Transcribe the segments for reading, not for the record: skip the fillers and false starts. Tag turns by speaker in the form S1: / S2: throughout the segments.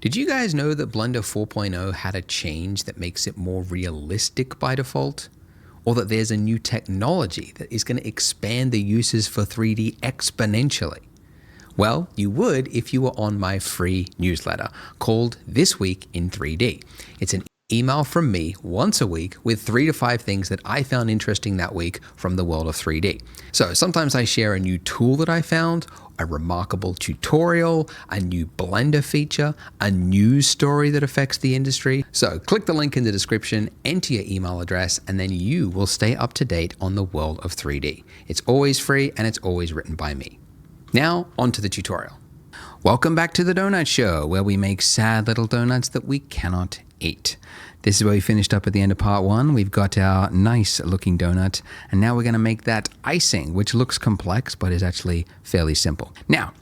S1: Did you guys know that Blender 4.0 had a change that makes it more realistic by default? Or that there's a new technology that is going to expand the uses for 3D exponentially? Well, you would if you were on my free newsletter called This Week in 3D. It's an email from me once a week with 3 to 5 things that I found interesting that week from the world of 3D. So sometimes I share a new tool that I found, a remarkable tutorial, a new Blender feature, a news story that affects the industry. So click the link in the description, enter your email address, and then you will stay up to date on the world of 3D. It's always free and it's always written by me. Now, on to the tutorial. Welcome back to the Donut Show, where we make sad little donuts that we cannot eat. This is where we finished up at the end of part 1. We've got our nice looking donut, and now we're going to make that icing, which looks complex, but is actually fairly simple. Now,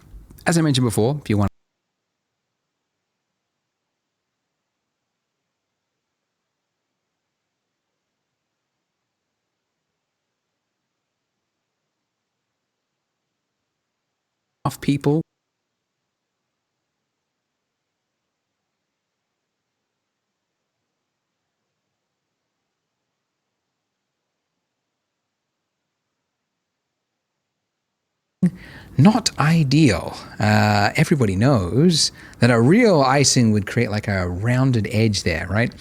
S1: as I mentioned before, if you want people, not ideal. Everybody knows that a real icing would create like a rounded edge there, right?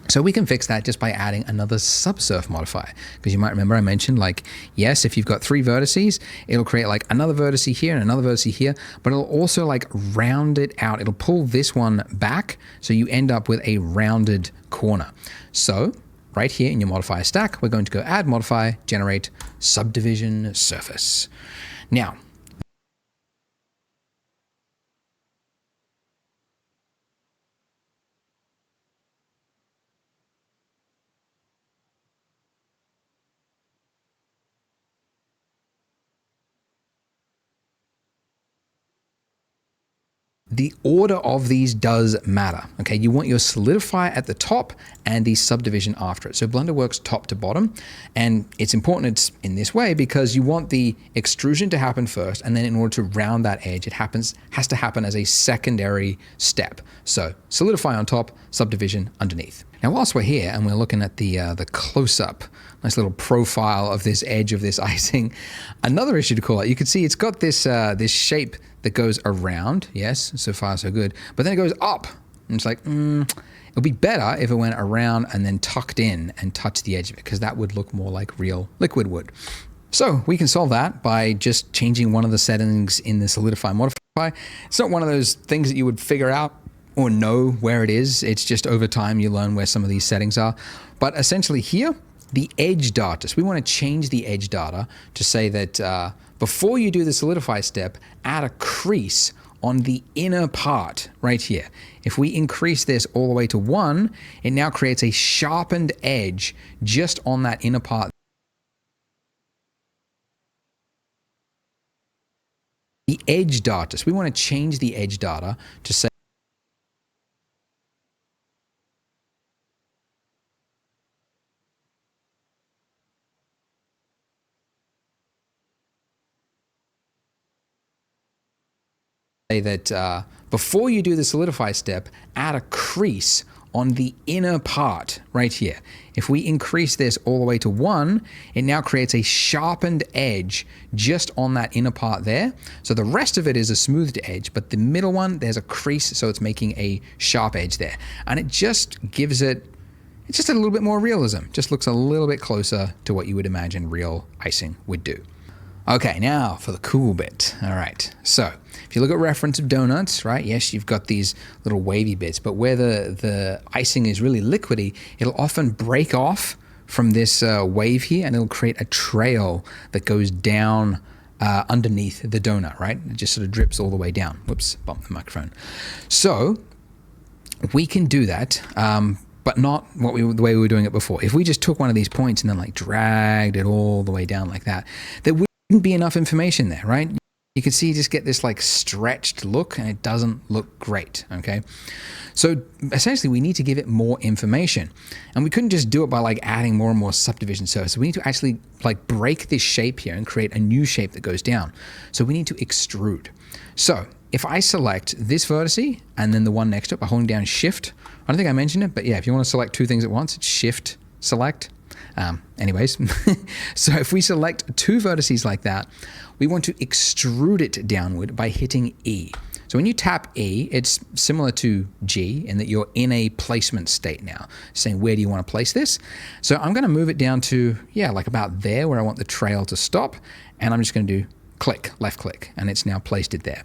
S1: So we can fix that just by adding another subsurf modifier. Because you might remember I mentioned, like, yes, if you've got 3 vertices, it'll create like another vertex here and another vertex here, but it'll also like round it out. It'll pull this one back, so you end up with a rounded corner. So right here in your modifier stack, we're going to go add modifier, generate subdivision surface. Now, the order of these does matter, okay? You want your solidifier at the top and the subdivision after it. So Blender works top to bottom, and it's important it's in this way because you want the extrusion to happen first, and then in order to round that edge, it has to happen as a secondary step. So solidify on top, subdivision underneath. Now, whilst we're here and we're looking at the close-up, nice little profile of this edge of this icing, another issue to call out, you can see it's got this this shape that goes around. Yes, so far so good. But then it goes up. And it's like, it would be better if it went around and then tucked in and touched the edge of it, because that would look more like real liquid would. So we can solve that by just changing one of the settings in the solidify modifier. It's not one of those things that you would figure out or know where it is. It's just over time you learn where some of these settings are. But essentially here, the edge data. So we want to change the edge data to say that before you do the solidify step, add a crease on the inner part right here. If we increase this all the way to 1, it now creates a sharpened edge just on that inner part. The edge data. So we want to change the edge data to say that before you do the solidify step, add a crease on the inner part right here. If we increase this all the way to 1, it now creates a sharpened edge just on that inner part there. So the rest of it is a smoothed edge, but the middle one, there's a crease, so it's making a sharp edge there. And it just gives it's just a little bit more realism. Just looks a little bit closer to what you would imagine real icing would do. Okay, now for the cool bit. All right, so if you look at reference of donuts, right, yes, you've got these little wavy bits, but where the icing is really liquidy, it'll often break off from this wave here, and it'll create a trail that goes down underneath the donut, right? It just sort of drips all the way down. Whoops, bumped the microphone. So we can do that, but not the way we were doing it before. If we just took one of these points and then like dragged it all the way down like that, there wouldn't be enough information there, right? you can see you just get this like stretched look and it doesn't look great, okay? So essentially we need to give it more information, and we couldn't just do it by like adding more and more subdivision surfaces. We need to actually like break this shape here and create a new shape that goes down. So we need to extrude. So if I select this vertice and then the one next to it by holding down Shift, I don't think I mentioned it, but yeah, if you want to select two things at once, it's Shift select. Anyways, so if we select two vertices like that, we want to extrude it downward by hitting E. So when you tap E, it's similar to G in that you're in a placement state now, saying where do you want to place this? So I'm going to move it down to, yeah, like about there where I want the trail to stop, and I'm just going to do click, left click, and it's now placed it there.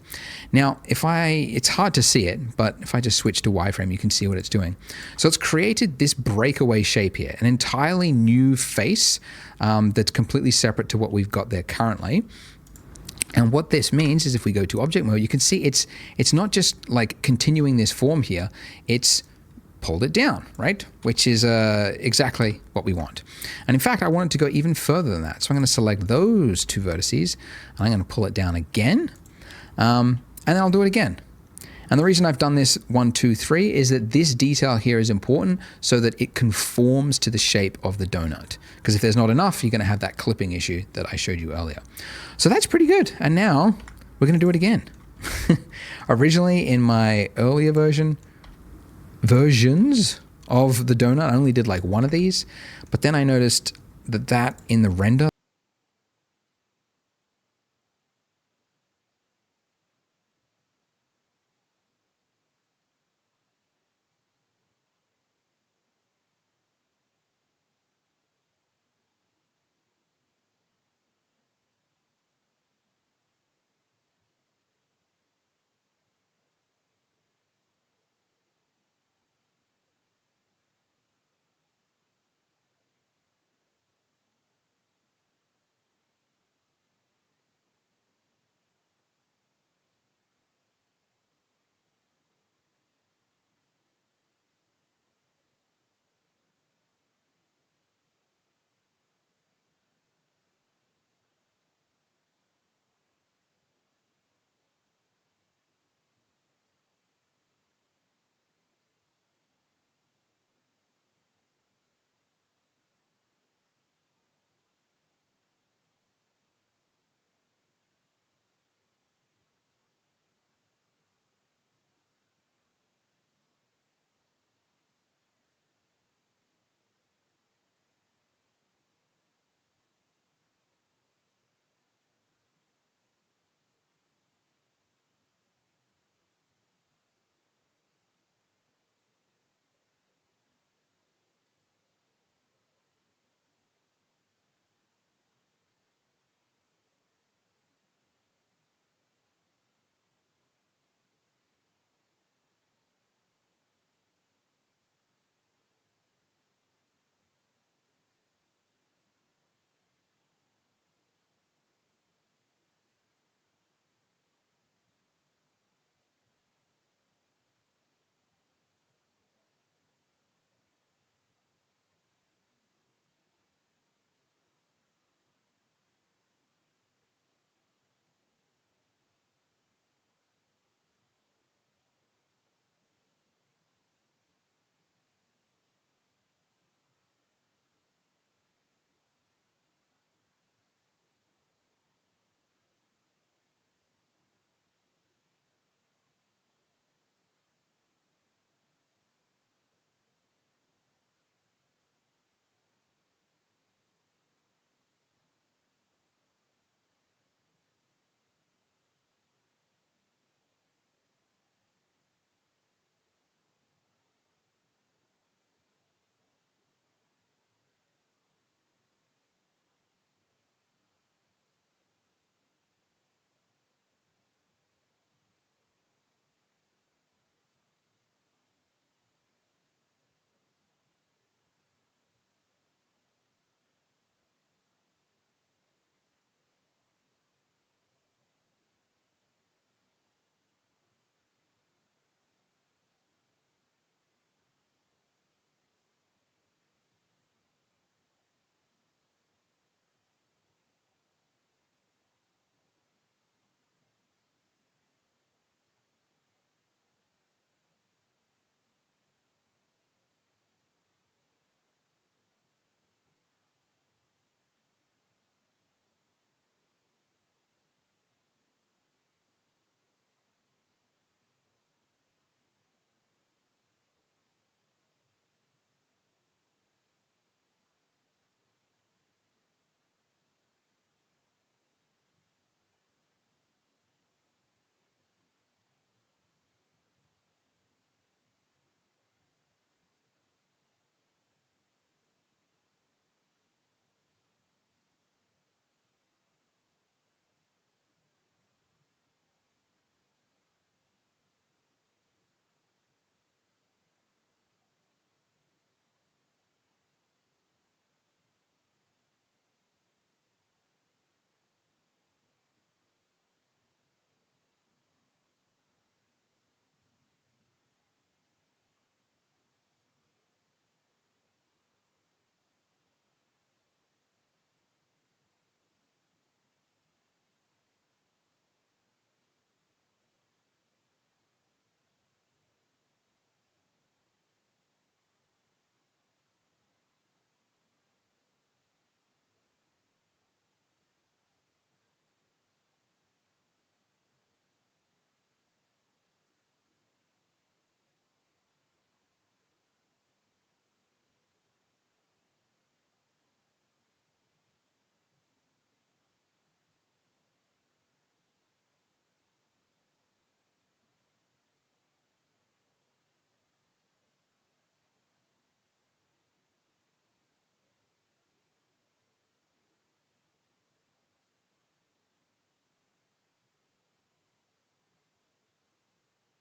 S1: Now, it's hard to see it, but if I just switch to wireframe, you can see what it's doing. So it's created this breakaway shape here, an entirely new face that's completely separate to what we've got there currently. And what this means is if we go to object mode, you can see it's not just like continuing this form here, it's pulled it down, right? Which is exactly what we want. And in fact, I want it to go even further than that. So I'm going to select those two vertices, and I'm going to pull it down again, and then I'll do it again. And the reason I've done this 1, 2, 3 is that this detail here is important so that it conforms to the shape of the donut. Because if there's not enough, you're going to have that clipping issue that I showed you earlier. So that's pretty good. And now we're going to do it again. Originally in my earlier versions of the donut, I only did like one of these, but then I noticed that in the render,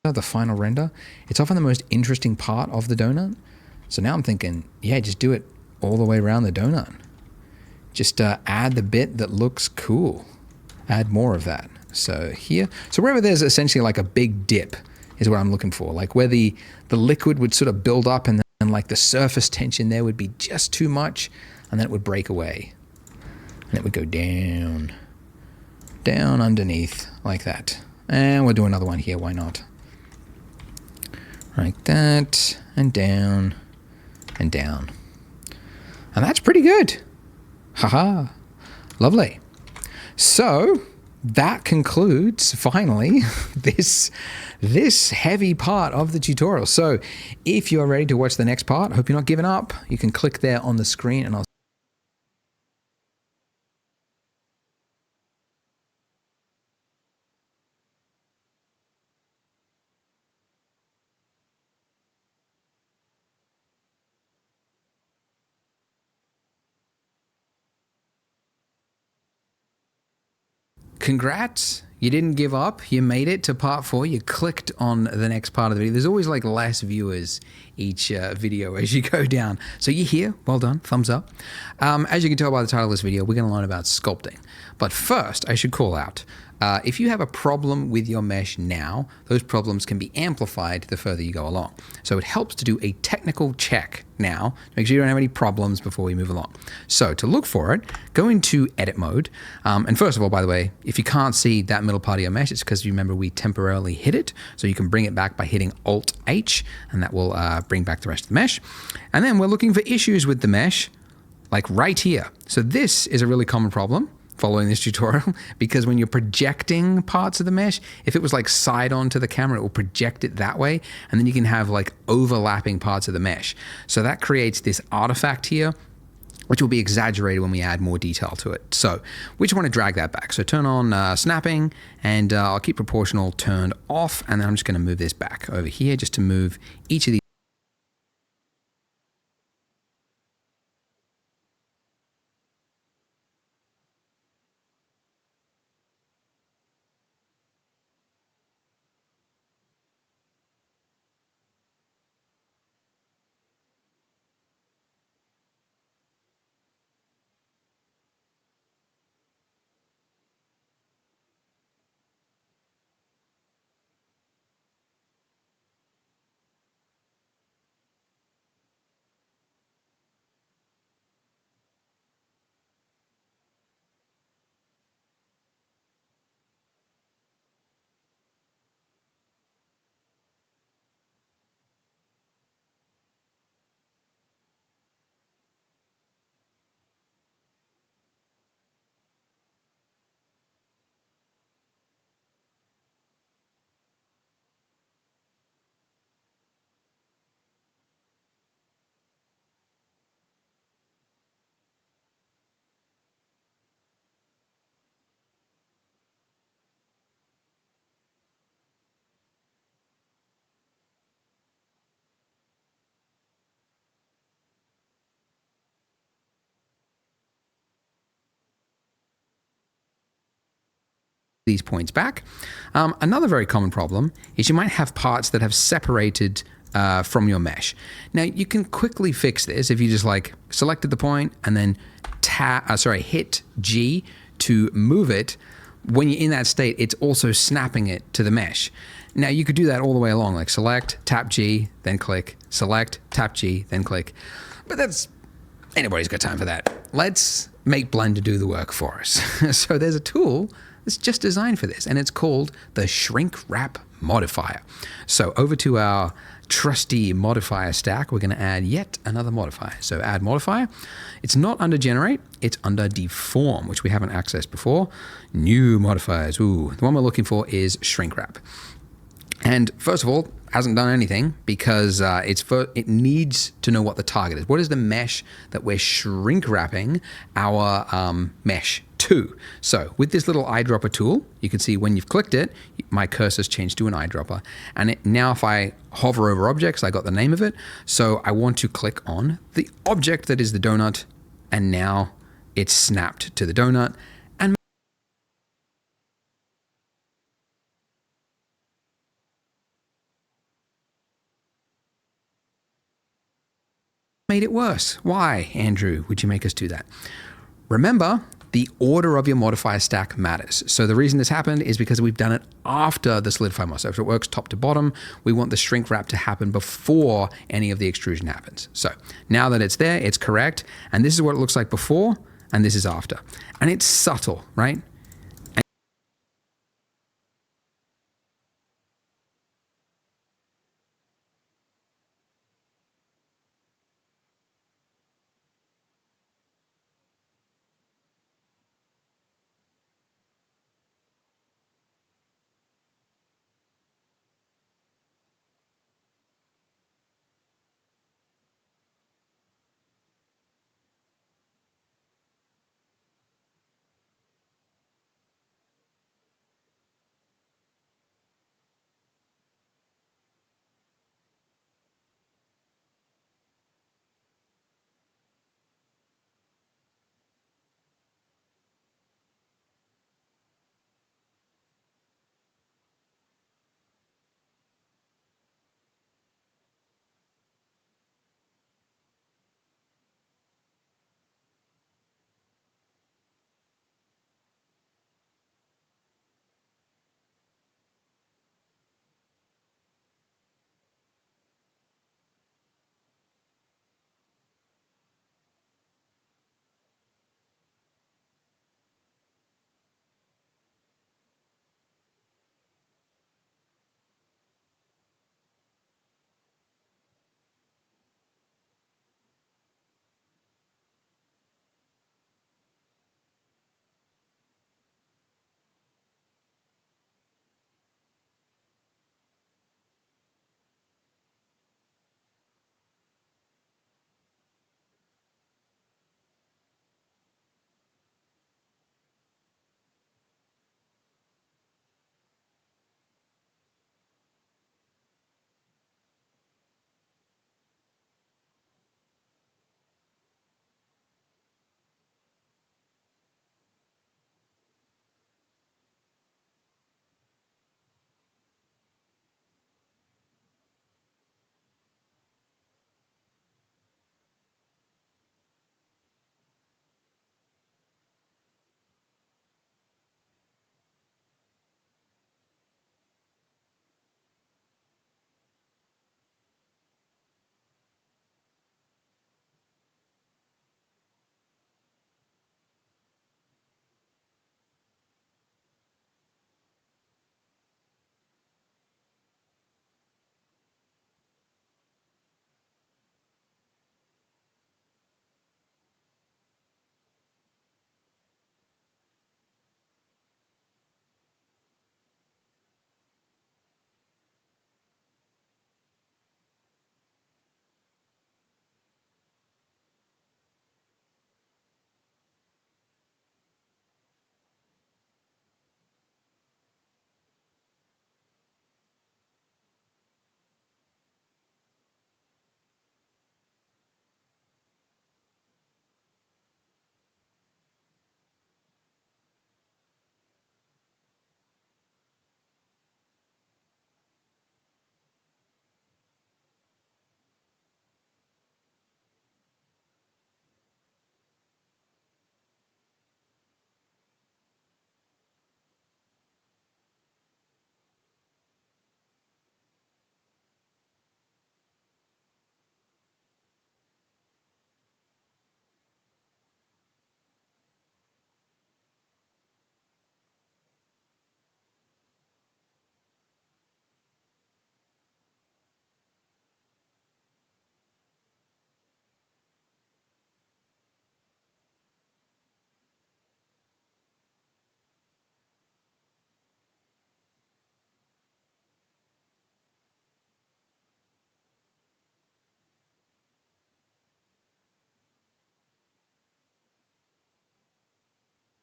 S1: the final render, it's often the most interesting part of the donut. So now I'm thinking, yeah, just do it all the way around the donut. Just add the bit that looks cool. Add more of that. So here, so wherever there's essentially like a big dip is what I'm looking for. Like where the liquid would sort of build up and then like the surface tension there would be just too much and then it would break away. And it would go down, down underneath like that. And we'll do another one here, why not? Like that, and down, and down. And that's pretty good. Haha, lovely. So that concludes finally this heavy part of the tutorial. So if you are ready to watch the next part, I hope you're not giving up. You can click there on the screen and I'll congrats, you didn't give up. You made it to part 4. You clicked on the next part of the video. There's always like less viewers each video as you go down. So you're here. Well done. Thumbs up. As you can tell by the title of this video, we're going to learn about sculpting. But first, I should call out, if you have a problem with your mesh now, those problems can be amplified the further you go along. So it helps to do a technical check now to make sure you don't have any problems before we move along. So to look for it, go into edit mode. And first of all, by the way, if you can't see that middle part of your mesh, it's because you remember we temporarily hid it. So you can bring it back by hitting Alt-H, and that will bring back the rest of the mesh. And then we're looking for issues with the mesh, like right here. So this is a really common problem following this tutorial, because when you're projecting parts of the mesh, if it was like side on to the camera, it will project it that way, and then you can have like overlapping parts of the mesh. So that creates this artifact here, which will be exaggerated when we add more detail to it. So we just want to drag that back. So turn on snapping, and I'll keep proportional turned off, and then I'm just going to move this back over here just to move each of these points back. Another very common problem is you might have parts that have separated from your mesh. Now you can quickly fix this if you just like selected the point and then hit G to move it. When you're in that state, it's also snapping it to the mesh. Now you could do that all the way along, like select, tap G, then click, select, tap G, then click. But anybody's got time for that. Let's make Blender do the work for us. So there's a tool that's just designed for this, and it's called the Shrink Wrap Modifier. So over to our trusty modifier stack, we're going to add yet another modifier. So add modifier. It's not under generate, it's under deform, which we haven't accessed before. New modifiers. Ooh, the one we're looking for is Shrink Wrap. And first of all, hasn't done anything because it needs to know what the target is. What is the mesh that we're shrink wrapping our mesh to? So with this little eyedropper tool, you can see when you've clicked it, my cursor's changed to an eyedropper. And now if I hover over objects, I got the name of it. So I want to click on the object that is the donut, and now it's snapped to the donut. made it worse. Why, Andrew, would you make us do that? Remember, the order of your modifier stack matters. So the reason this happened is because we've done it after the solidify mod. So if it works top to bottom, we want the shrink wrap to happen before any of the extrusion happens. So now that it's there, it's correct. And this is what it looks like before, and this is after. And it's subtle, right?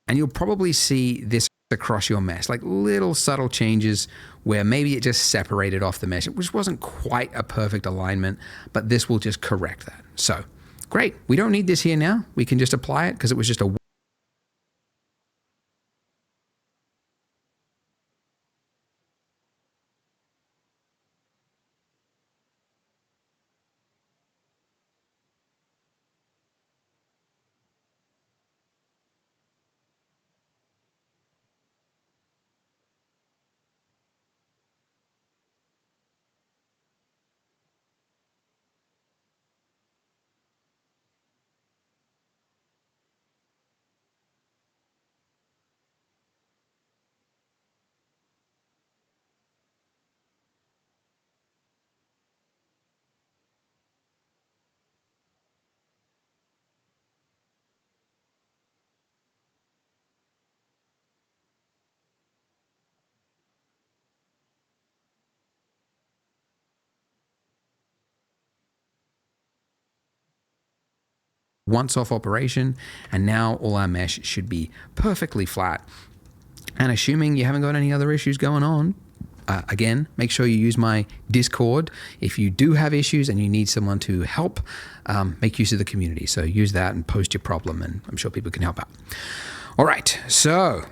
S1: And you'll probably see this across your mesh, like little subtle changes where maybe it just separated off the mesh, which wasn't quite a perfect alignment, but this will just correct that. So great. We don't need this here now. We can just apply it because it was just a once-off operation, and now all our mesh should be perfectly flat. And assuming you haven't got any other issues going on, again, make sure you use my Discord. If you do have issues and you need someone to help, make use of the community. So use that and post your problem, and I'm sure people can help out. All right, so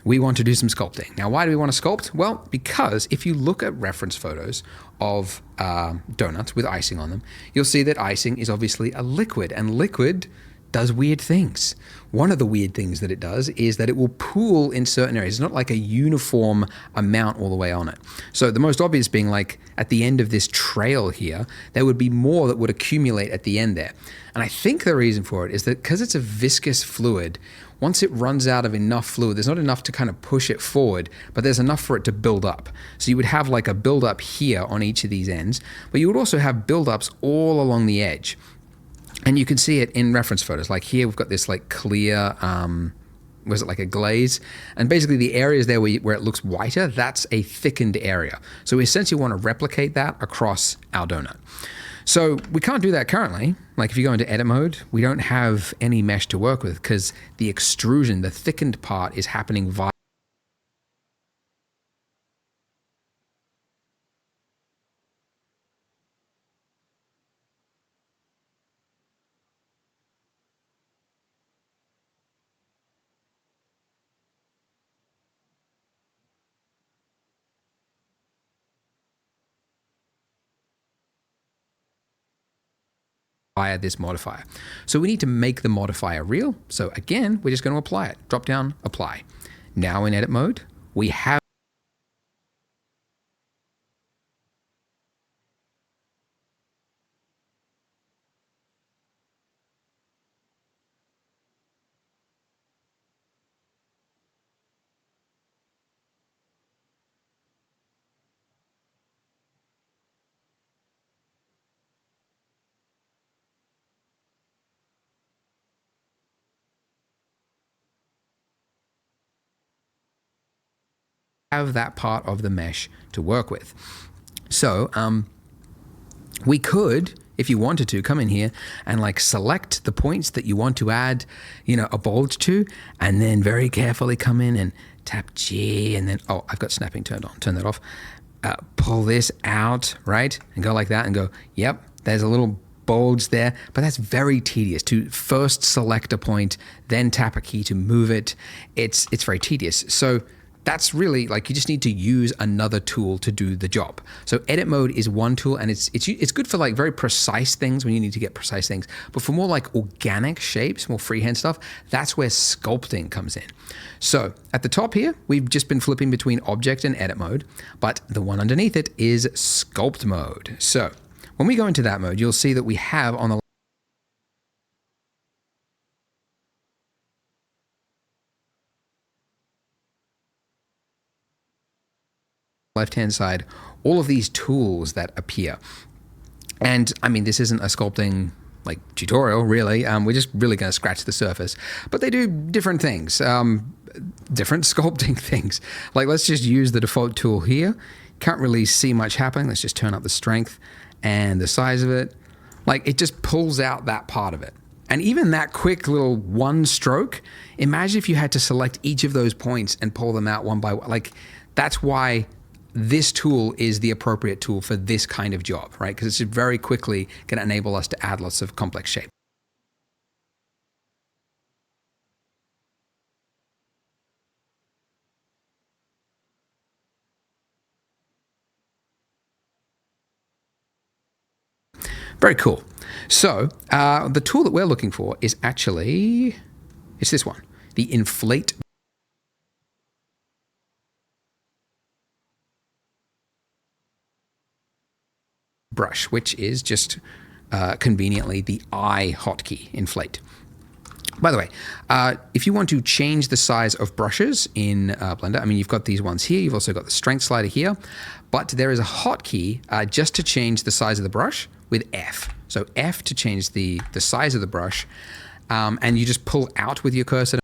S1: we want to do some sculpting. Now, why do we want to sculpt? Well, because if you look at reference photos of donuts with icing on them, you'll see that icing is obviously a liquid, and liquid does weird things. One of the weird things that it does is that it will pool in certain areas. It's not like a uniform amount all the way on it. So the most obvious being like at the end of this trail here, there would be more that would accumulate at the end there. And I think the reason for it is that because it's a viscous fluid, once it runs out of enough fluid, there's not enough to kind of push it forward, but there's enough for it to build up. So you would have like a buildup here on each of these ends, but you would also have buildups all along the edge. And you can see it in reference photos. Like here, we've got this like clear, was it like a glaze? And basically the areas there where it looks whiter, that's a thickened area. So we essentially want to replicate that across our donut. So we can't do that currently. Like if you go into edit mode, we don't have any mesh to work with because the extrusion, the thickened part is happening via this modifier. So we need to make the modifier real. So again, we're just going to apply it. Drop down, apply. Now in edit mode, we have that part of the mesh to work with. So we could, if you wanted to, come in here and like select the points that you want to add, a bulge to, and then very carefully come in and tap G, and then, oh, I've got snapping turned on, turn that off. Pull this out, right? And go like that and go, yep, there's a little bulge there, but that's very tedious to first select a point, then tap a key to move it. It's very tedious. So that's really like you just need to use another tool to do the job. So edit mode is one tool, and it's good for like very precise things when you need to get precise things. But for more like organic shapes, more freehand stuff, that's where sculpting comes in. So at the top here, we've just been flipping between object and edit mode, but the one underneath it is sculpt mode. So when we go into that mode, you'll see that we have on the left-hand side, all of these tools that appear. And I mean, this isn't a sculpting like tutorial, really. We're just really going to scratch the surface, but they do different things, different sculpting things. Like let's just use the default tool here. Can't really see much happening. Let's just turn up the strength and the size of it. Like it just pulls out that part of it. And even that quick little one stroke, imagine if you had to select each of those points and pull them out one by one. Like that's why this tool is the appropriate tool for this kind of job, right? Because it's just very quickly going to enable us to add lots of complex shape. Very cool. So the tool that we're looking for is actually, it's this one, the Inflate brush, which is just conveniently the I hotkey, Inflate. By the way, if you want to change the size of brushes in Blender, I mean, you've got these ones here, you've also got the strength slider here, but there is a hotkey just to change the size of the brush with F. So F to change the size of the brush, and you just pull out with your cursor.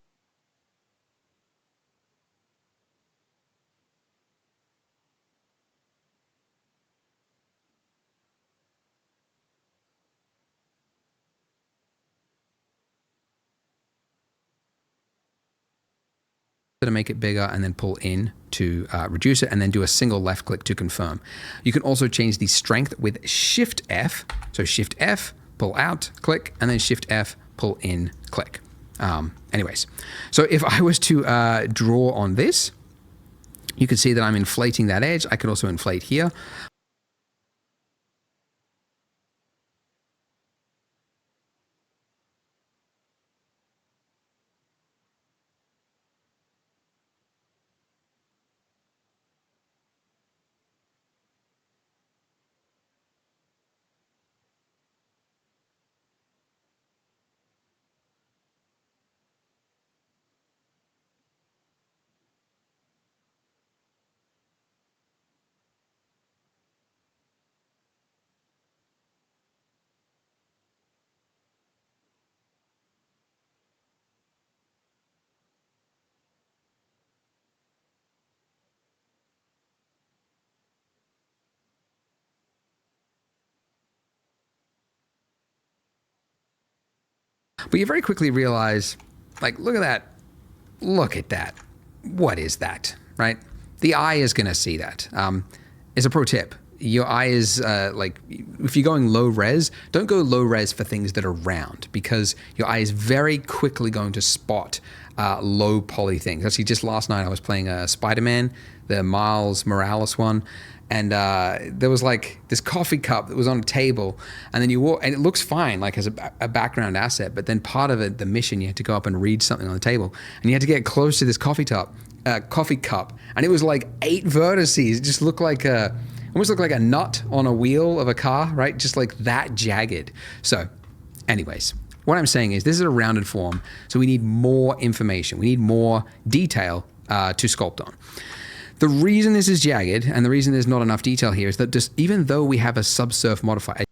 S1: to make it bigger, and then pull in to reduce it, and then do a single left click to confirm. You can also change the strength with Shift F. So Shift F, pull out, click, and then Shift F, pull in, click. Anyways, so if I was to draw on this, you can see that I'm inflating that edge. I could also inflate here. But you very quickly realize, like, look at that. Look at that. What is that, right? The eye is going to see that. As a pro tip, your eye is like, if you're going low res, don't go low res for things that are round, because your eye is very quickly going to spot low poly things. Actually, just last night I was playing Spider-Man, the Miles Morales one, and there was like this coffee cup that was on a table, and then you walk, and it looks fine, like as a background asset, but then part of it, the mission, you had to go up and read something on the table, and you had to get close to this coffee cup, and it was like 8 vertices. It just looked like almost looked like a nut on a wheel of a car, right? Just like that jagged. So, anyways, what I'm saying is this is a rounded form, so we need more information. We need more detail to sculpt on. The reason this is jagged and the reason there's not enough detail here is that just even though we have a subsurf modifier,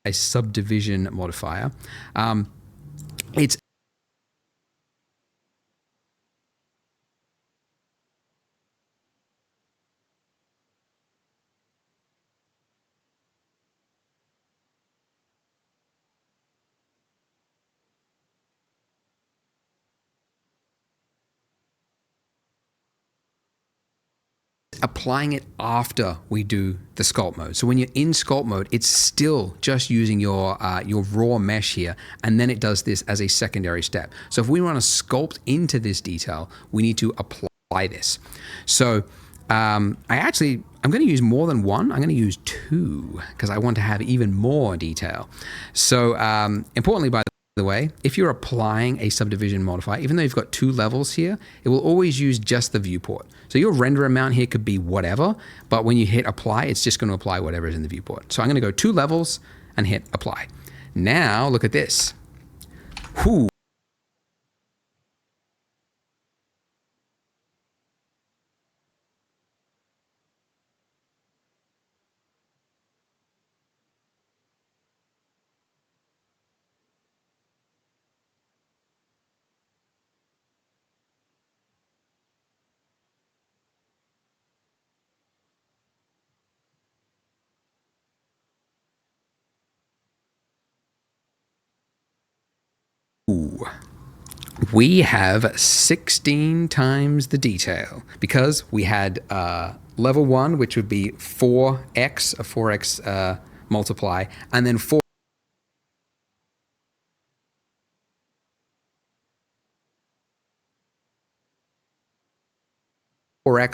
S1: a subdivision modifier, it's applying it after we do the sculpt mode. So when you're in sculpt mode, it's still just using your raw mesh here, and then it does this as a secondary step. So if we want to sculpt into this detail, we need to apply this. So I'm going to use more than one. I'm going to use 2 because I want to have even more detail. So importantly, by the way, if you're applying a subdivision modifier, even though you've got 2 levels here, it will always use just the viewport. So your render amount here could be whatever, but when you hit apply, it's just going to apply whatever is in the viewport. So I'm going to go 2 levels and hit apply. Now look at this. Whew. We have 16 times the detail because we had level 1, which would be 4x, a 4x multiply, and then 4x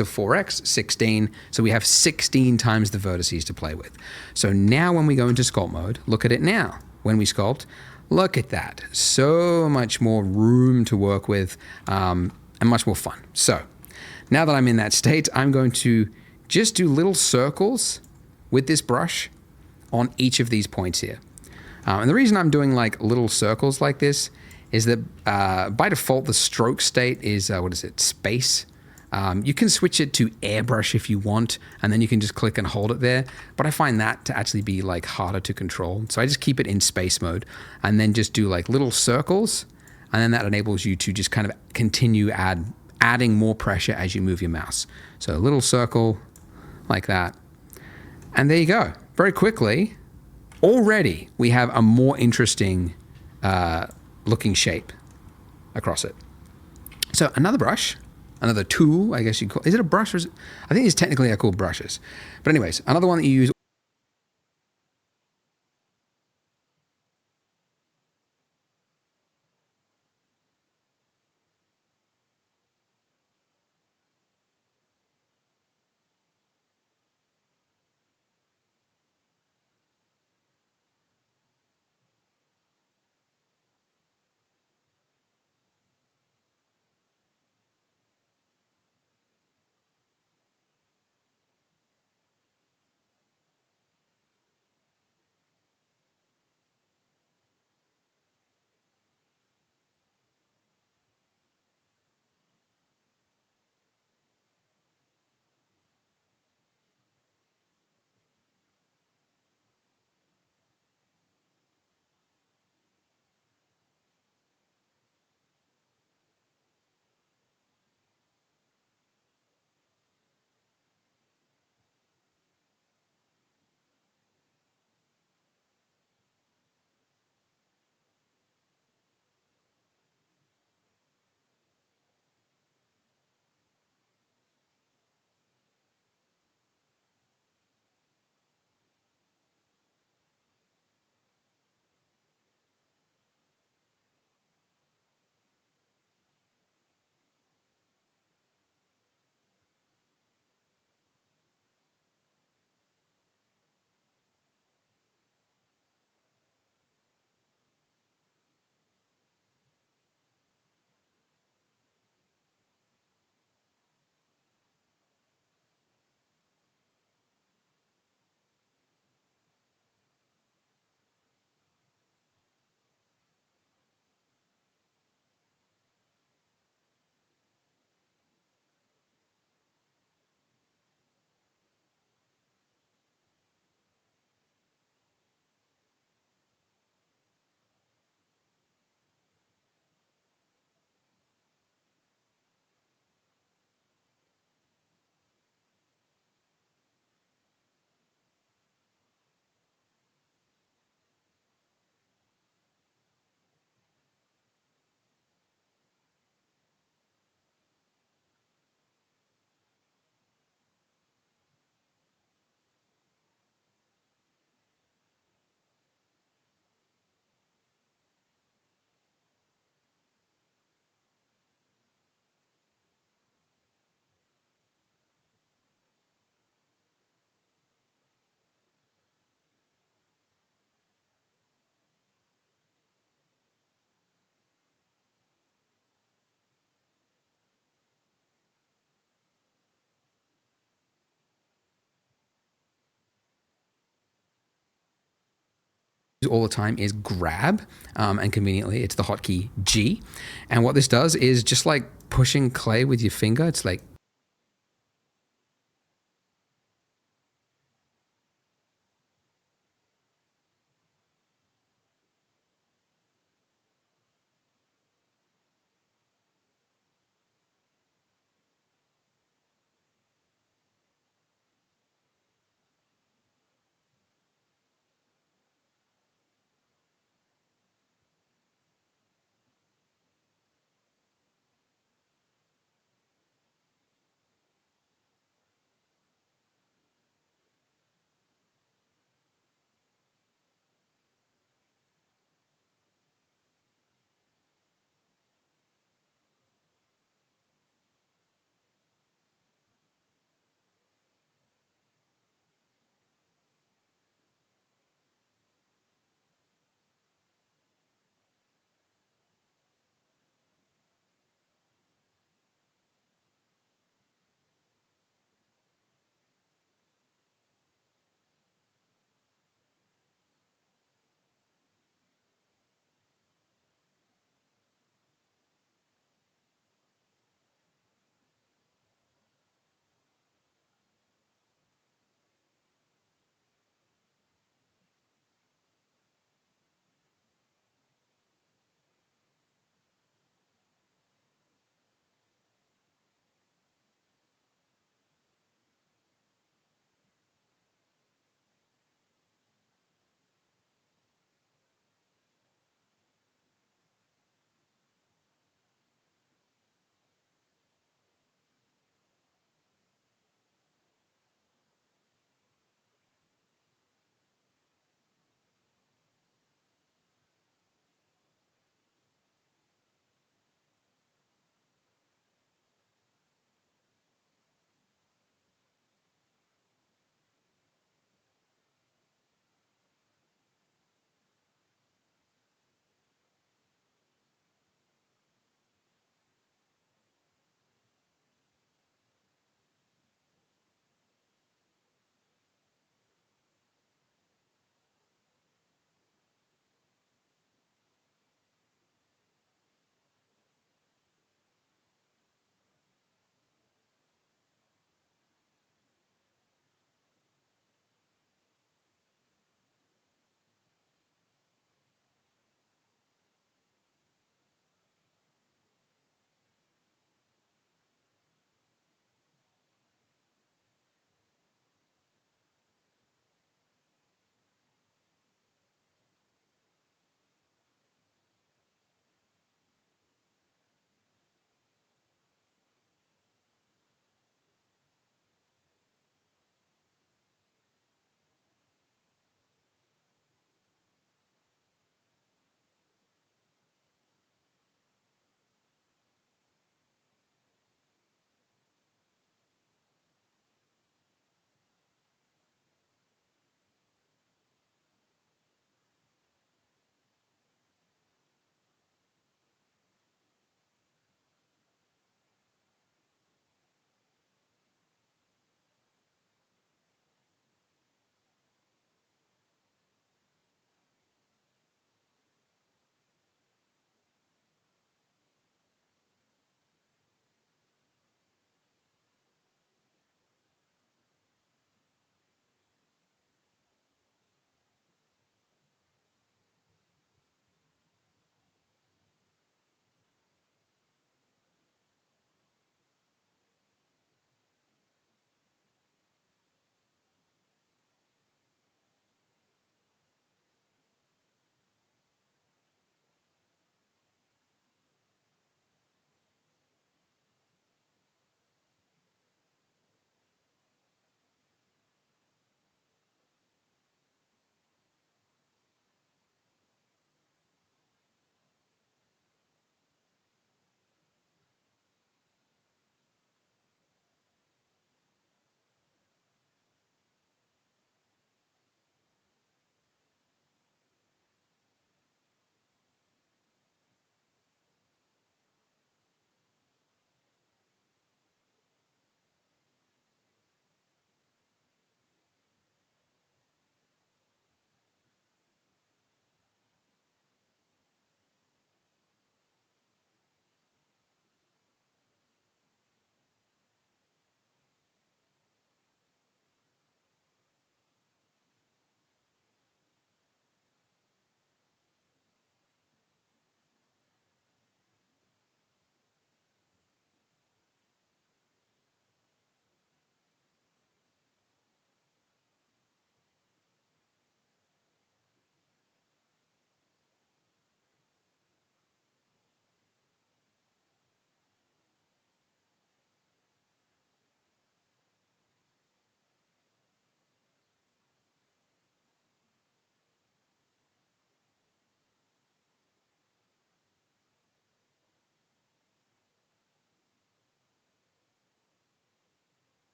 S1: of 4x, 16. So we have 16 times the vertices to play with. So now when we go into sculpt mode, look at it now. When we sculpt, look at that. So much more room to work with and much more fun. So now that I'm in that state, I'm going to just do little circles with this brush on each of these points here. And the reason I'm doing like little circles like this is that by default, the stroke state is, space. You can switch it to airbrush if you want, and then you can just click and hold it there. But I find that to actually be like harder to control. So I just keep it in space mode and then just do like little circles. And then that enables you to just kind of continue adding more pressure as you move your mouse. So a little circle like that. And there you go. Very quickly, already we have a more interesting looking shape across it. So another brush, another tool, I guess you call. Is it a brush or is it? I think these technically are called brushes. But anyways, another one that you use all the time is grab, and conveniently it's the hotkey G. And what this does is just like pushing clay with your finger. It's like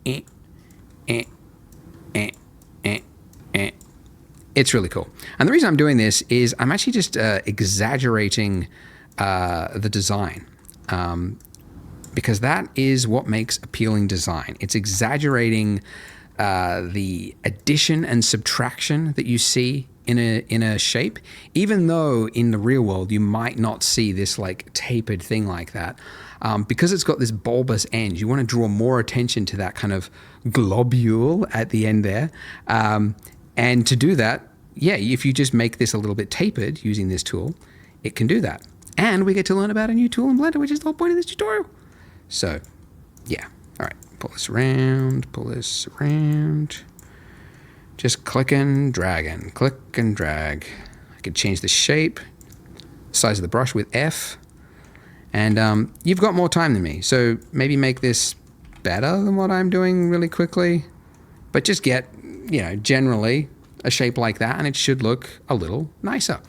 S1: eh, eh, eh, eh, eh. It's really cool. And the reason I'm doing this is I'm actually just exaggerating the design. Because that is what makes appealing design. It's exaggerating the addition and subtraction that you see in a shape, even though in the real world you might not see this like tapered thing like that. Because it's got this bulbous end, you want to draw more attention to that kind of globule at the end there. And to do that, yeah, if you just make this a little bit tapered using this tool, it can do that. And we get to learn about a new tool in Blender, which is the whole point of this tutorial. So, yeah. All right, pull this around, pull this around. Just click and drag, click and drag. I could change the shape, size of the brush with F. And you've got more time than me, so maybe make this better than what I'm doing really quickly. But just get, generally a shape like that, and it should look a little nicer.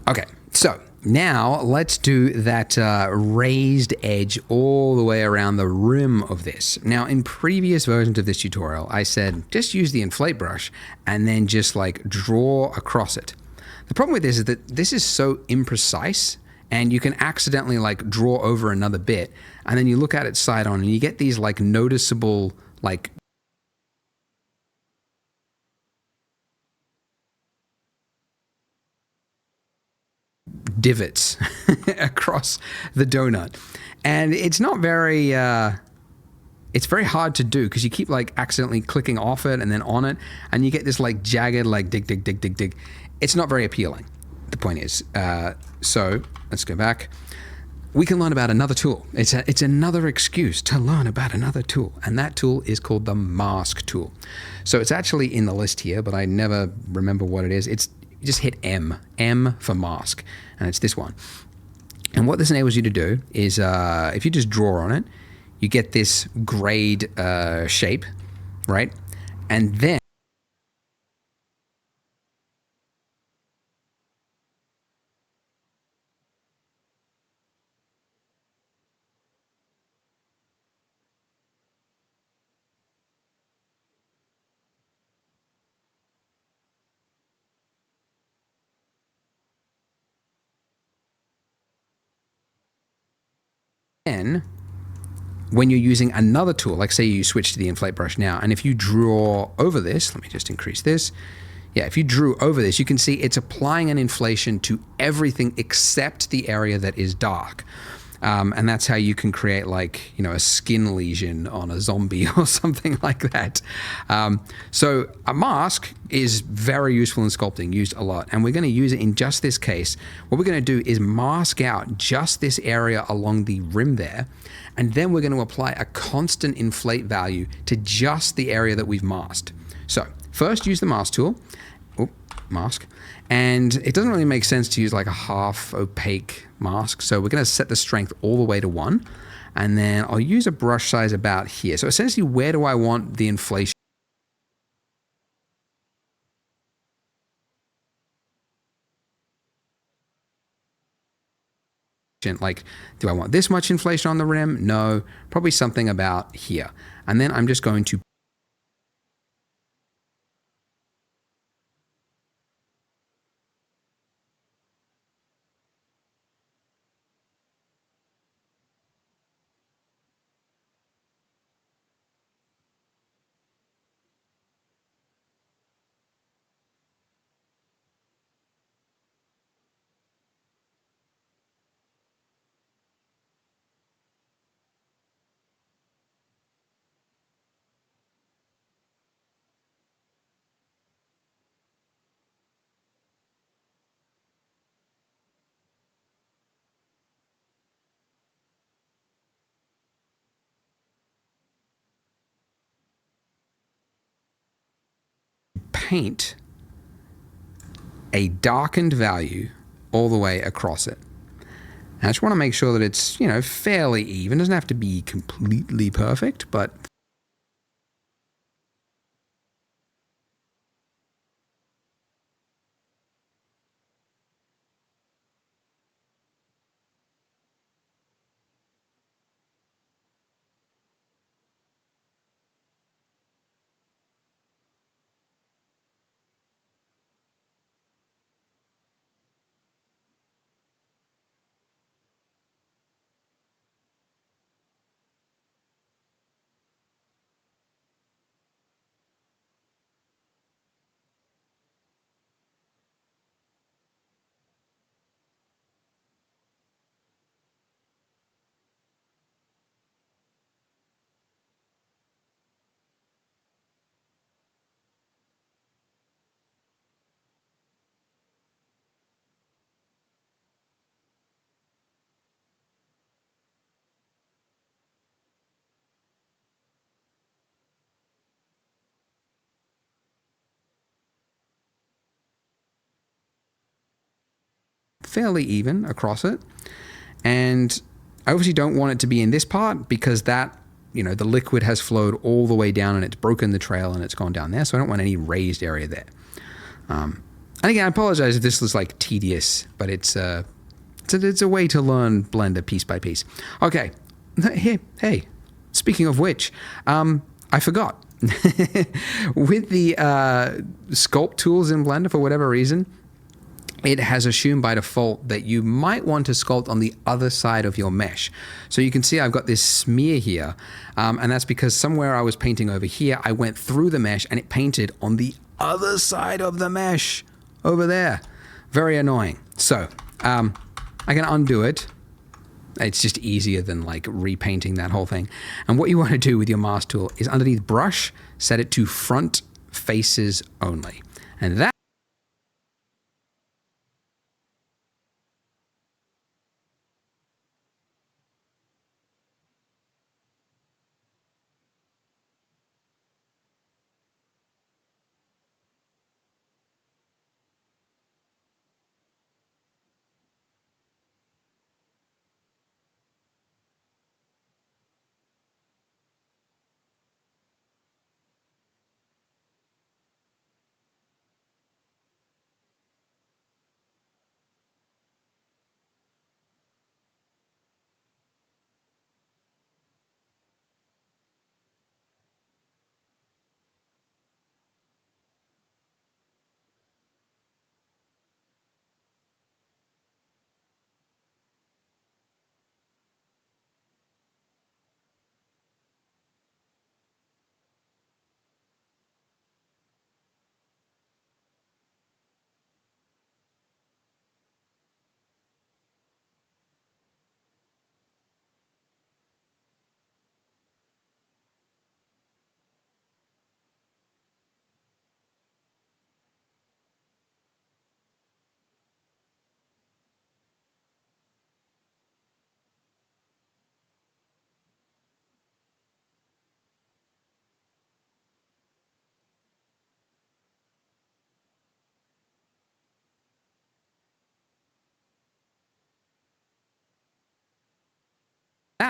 S1: Okay, so now let's do that raised edge all the way around the rim of this. Now, in previous versions of this tutorial, I said just use the inflate brush and then just like draw across it. The problem with this is that this is so imprecise, and you can accidentally like draw over another bit, and then you look at it side on and you get these like noticeable like divots across the donut, and it's not very it's very hard to do because you keep like accidentally clicking off it and then on it, and you get this like jagged like dig. It's not very appealing. The point is, so let's go back. We can learn about another tool. It's another excuse to learn about another tool, and that tool is called the mask tool. So it's actually in the list here, but I never remember what it is. You just hit M for mask, and it's this one. And what this enables you to do is, if you just draw on it, you get this grade shape, right? And then when you're using another tool, like say you switch to the inflate brush now, and if you draw over this, let me just increase this. Yeah, if you drew over this, you can see it's applying an inflation to everything except the area that is dark. And that's how you can create like, a skin lesion on a zombie or something like that. So a mask is very useful in sculpting, used a lot. And we're going to use it in just this case. What we're going to do is mask out just this area along the rim there. And then we're going to apply a constant inflate value to just the area that we've masked. So first use the mask tool. Mask. And it doesn't really make sense to use like a half opaque mask. So we're going to set the strength all the way to 1. And then I'll use a brush size about here. So essentially, where do I want the inflation? Like, do I want this much inflation on the rim? No, probably something about here. And then I'm just going to paint a darkened value all the way across it. And I just want to make sure that it's, fairly even. It doesn't have to be completely perfect, but fairly even across it. And I obviously don't want it to be in this part because that, the liquid has flowed all the way down and it's broken the trail and it's gone down there. So I don't want any raised area there. And again, I apologize if this was like tedious, but it's a way to learn Blender piece by piece. Okay, hey, speaking of which, I forgot. With the sculpt tools in Blender, for whatever reason, it has assumed by default that you might want to sculpt on the other side of your mesh. So you can see I've got this smear here, and that's because somewhere I was painting over here, I went through the mesh and it painted on the other side of the mesh over there. Very annoying. So I can undo it. It's just easier than like repainting that whole thing. And what you want to do with your mask tool is underneath brush, set it to front faces only. And that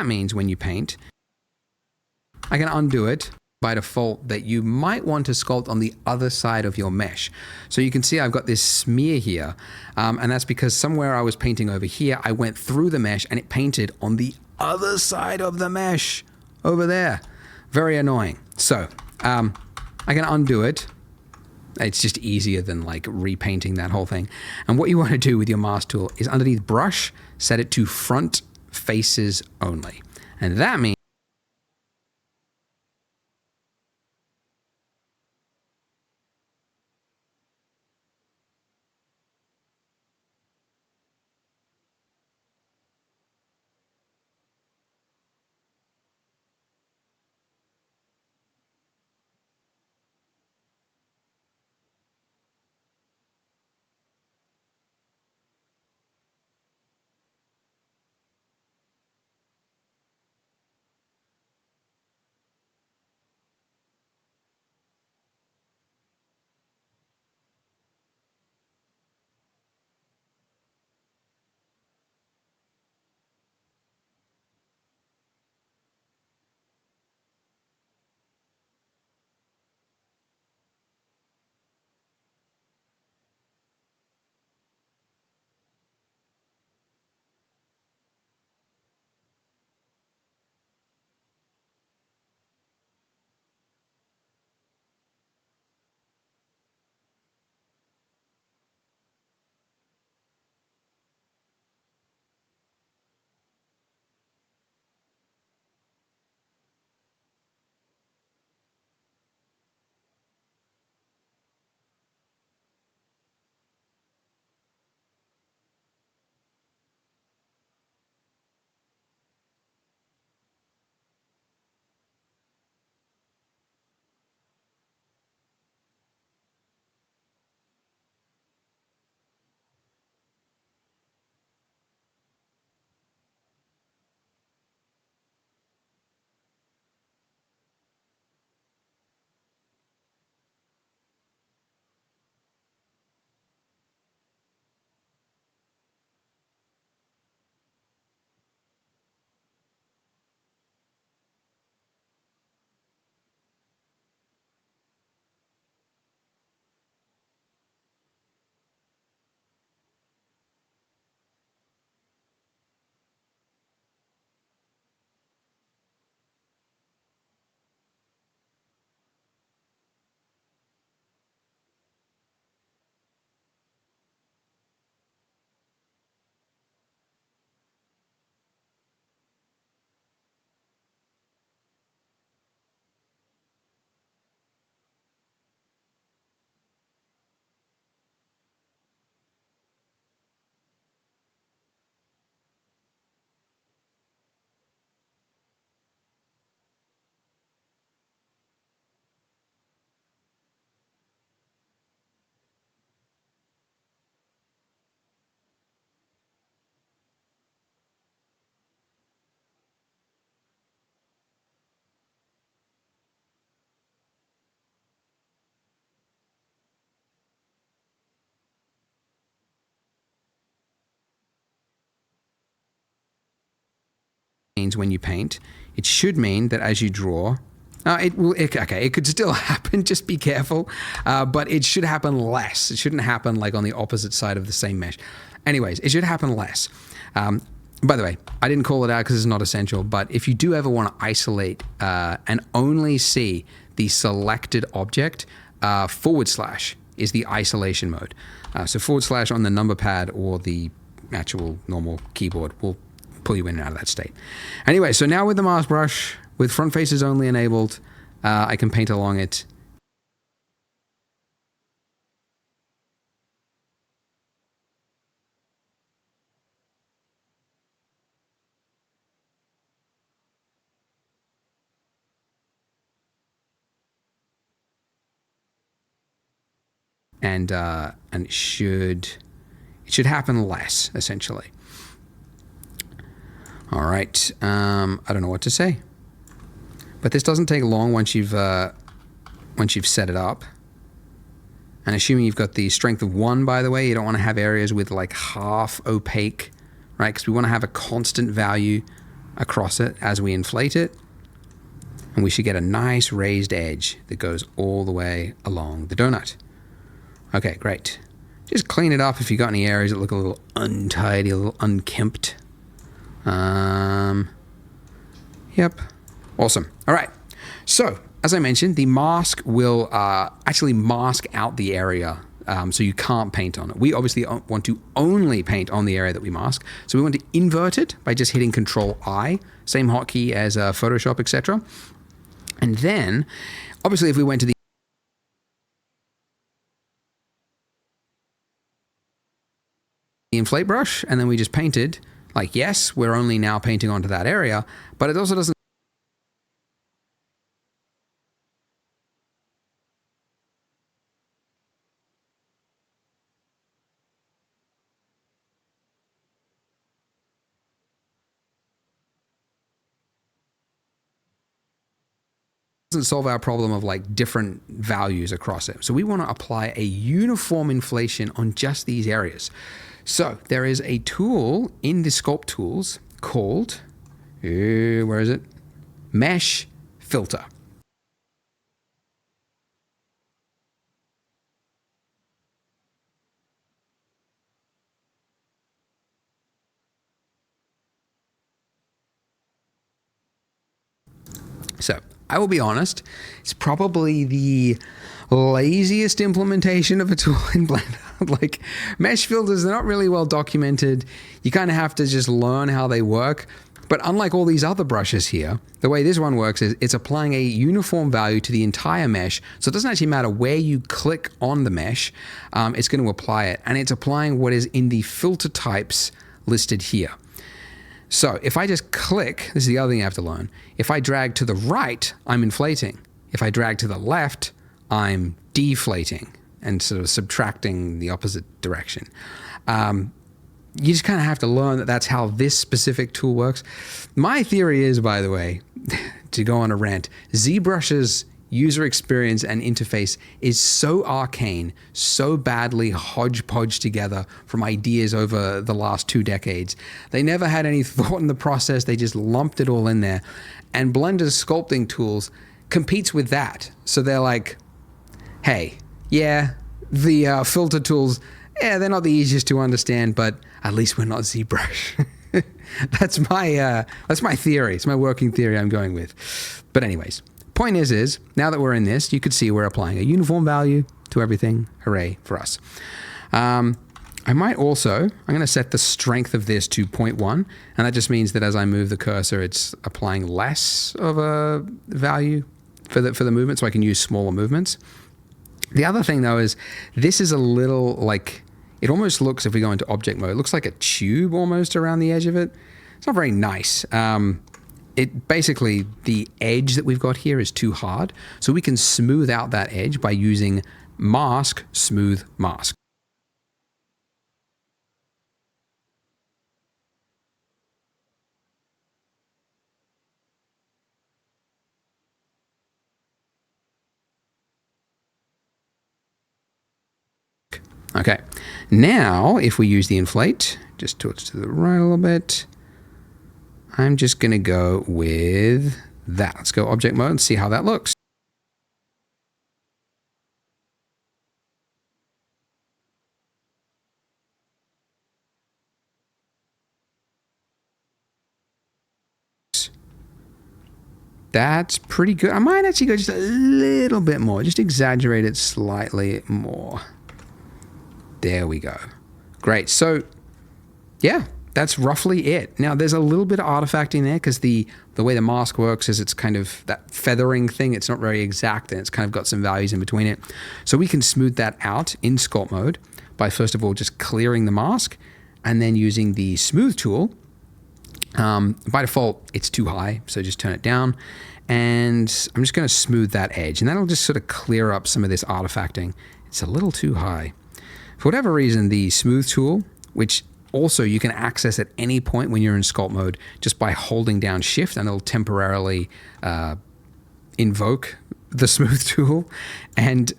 S1: means when you paint, I can undo it by default that you might want to sculpt on the other side of your mesh. So you can see I've got this smear here, and that's because somewhere I was painting over here, I went through the mesh and it painted on the other side of the mesh over there. Very annoying. So I can undo it. It's just easier than like repainting that whole thing. And what you want to do with your mask tool is underneath brush, set it to front faces only. And that means means when you paint, it should mean that as you draw, it could still happen, just be careful, but it should happen less. It shouldn't happen like on the opposite side of the same mesh. Anyways, it should happen less. By the way, I didn't call it out because it's not essential, but if you do ever want to isolate and only see the selected object, / is the isolation mode. So / on the number pad or the actual normal keyboard will pull you in and out of that state. Anyway, so now with the mask brush, with front faces only enabled, I can paint along it. And it should happen less, essentially. All right, I don't know what to say, but this doesn't take long once you've set it up. And assuming you've got the strength of 1, by the way, you don't want to have areas with like half opaque, right? Because we want to have a constant value across it as we inflate it. And we should get a nice raised edge that goes all the way along the donut. Okay, great. Just clean it up if you got any areas that look a little untidy, a little unkempt. Yep. Awesome. All right. So, as I mentioned, the mask will actually mask out the area, so you can't paint on it. We obviously want to only paint on the area that we mask. So we want to invert it by just hitting Control-I, same hotkey as Photoshop, etc. And then, obviously, if we went to the inflate brush and then we just painted, like, yes, we're only now painting onto that area, but it also doesn't solve our problem of like different values across it. So we want to apply a uniform inflation on just these areas. So there is a tool in the Sculpt tools called, where is it? Mesh Filter. So I will be honest, it's probably the laziest implementation of a tool in Blender. Like, mesh filters, they're not really well documented. You kind of have to just learn how they work. But unlike all these other brushes here, the way this one works is it's applying a uniform value to the entire mesh. So it doesn't actually matter where you click on the mesh, it's going to apply it. And it's applying what is in the filter types listed here. So if I just click, this is the other thing you have to learn. If I drag to the right, I'm inflating. If I drag to the left, I'm deflating and sort of subtracting the opposite direction. You just kind of have to learn that that's how this specific tool works. My theory is, by the way, to go on a rant, ZBrush's user experience and interface is so arcane, so badly hodgepodge together from ideas over the last 2 decades. They never had any thought in the process. They just lumped it all in there. And Blender's sculpting tools competes with that. So they're like, hey, yeah, the filter tools, yeah, they're not the easiest to understand, but at least we're not ZBrush. That's my theory. It's my working theory I'm going with. But anyways, point is now that we're in this, you could see we're applying a uniform value to everything. Hooray for us. I might also, I'm going to set the strength of this to 0.1, and that just means that as I move the cursor, it's applying less of a value for the movement, so I can use smaller movements. The other thing though is this is a little like, it almost looks, if we go into object mode, it looks like a tube almost around the edge of it. It's not very nice. It basically, the edge that we've got here is too hard, so we can smooth out that edge by using mask, smooth mask. Okay, now if we use the inflate, just to the right a little bit, I'm just going to go with that. Let's go object mode and see how that looks. That's pretty good. I might actually go just a little bit more, just exaggerate it slightly more. There we go. Great. So yeah, that's roughly it. Now there's a little bit of artifacting there because the way the mask works is it's kind of that feathering thing. It's not very exact and it's kind of got some values in between it. So we can smooth that out in sculpt mode by first of all just clearing the mask and then using the smooth tool. By default, it's too high, so just turn it down. And I'm just going to smooth that edge, and that'll just sort of clear up some of this artifacting. It's a little too high. For whatever reason, the smooth tool, which also you can access at any point when you're in sculpt mode just by holding down shift, and it'll temporarily invoke the smooth tool, and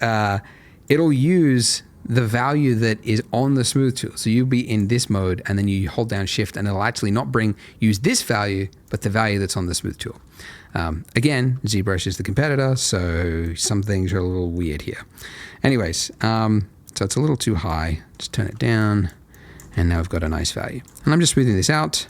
S1: it'll use the value that is on the smooth tool. So you'll be in this mode and then you hold down shift and it'll actually not use this value, but the value that's on the smooth tool. Again, ZBrush is the competitor, so some things are a little weird here. Anyways, so it's a little too high. Just turn it down and now I've got a nice value. And I'm just smoothing this out.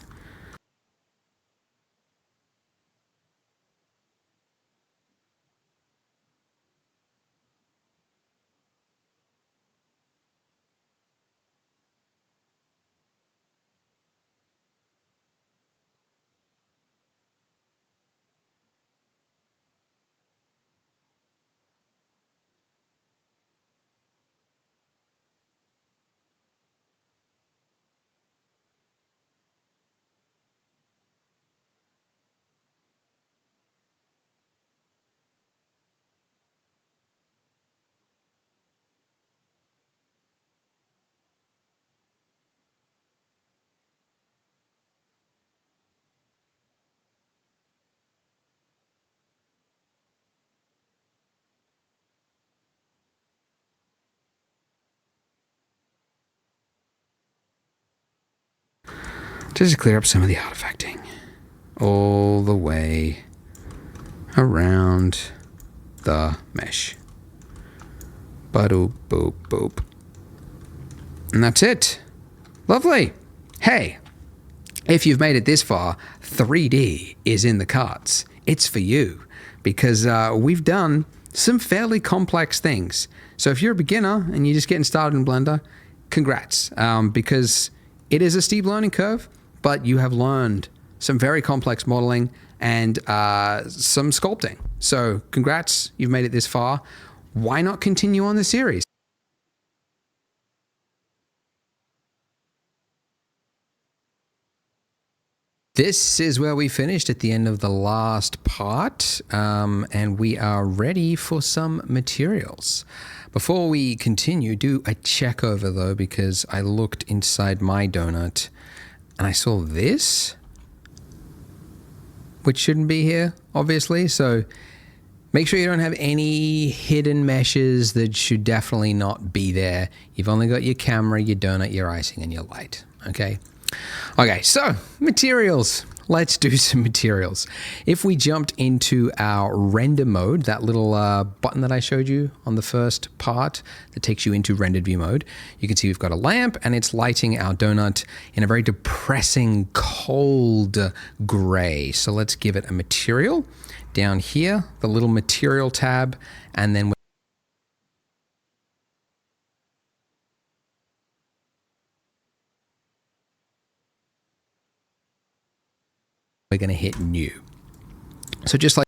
S1: Just to clear up some of the artifacting all the way around the mesh. Ba-doop, boop, boop. And that's it. Lovely. Hey, if you've made it this far, 3D is in the cards. It's for you because we've done some fairly complex things. So if you're a beginner and you're just getting started in Blender, congrats, because it is a steep learning curve, but you have learned some very complex modeling and some sculpting. So congrats, you've made it this far. Why not continue on the series? This is where we finished at the end of the last part, and we are ready for some materials. Before we continue, do a check over though, because I looked inside my donut and I saw this, which shouldn't be here, obviously. So make sure you don't have any hidden meshes that should definitely not be there. You've only got your camera, your donut, your icing, and your light, okay? Okay, so materials. Let's do some materials. If we jumped into our render mode, that little button that I showed you on the first part that takes you into rendered view mode, you can see we've got a lamp and it's lighting our donut in a very depressing, cold gray. So let's give it a material. Down here, the little material tab, and then we're going to hit new. So just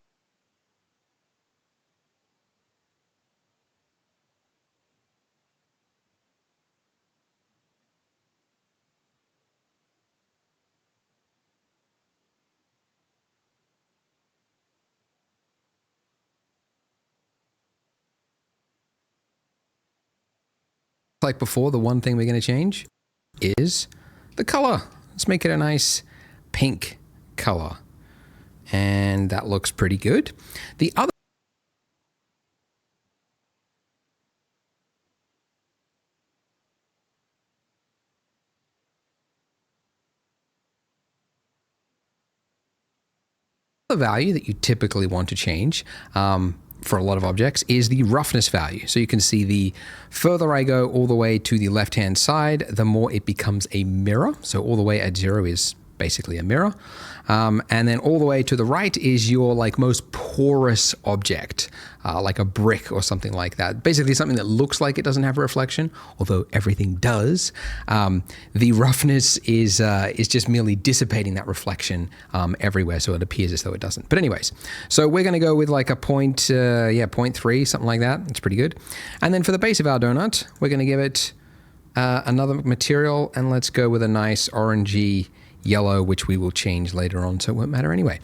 S1: like before, the one thing we're going to change is the color. Let's make it a nice pink color. And that looks pretty good. The other The value that you typically want to change for a lot of objects is the roughness value. So you can see the further I go all the way to the left-hand side, the more it becomes a mirror. So all the way at 0 is basically a mirror. And then all the way to the right is your like most porous object, like a brick or something like that. Basically something that looks like it doesn't have a reflection, although everything does. The roughness is just merely dissipating that reflection everywhere, so it appears as though it doesn't. But anyways, so we're going to go with like a point, 0.3, something like that. It's pretty good. And then for the base of our donut, we're going to give it another material, and let's go with a nice orangey yellow, which we will change later on, so it won't matter anyway.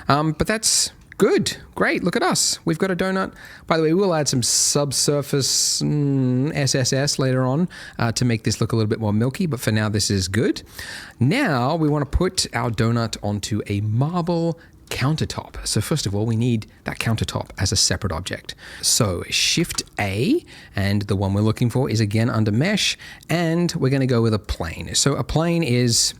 S1: But that's good. Great. Look at us. We've got a donut. By the way, we'll add some subsurface SSS later on to make this look a little bit more milky, but for now this is good. Now we want to put our donut onto a marble countertop. So first of all, we need that countertop as a separate object. So Shift A, and the one we're looking for is again under Mesh, and we're going to go with a plane. So a plane is...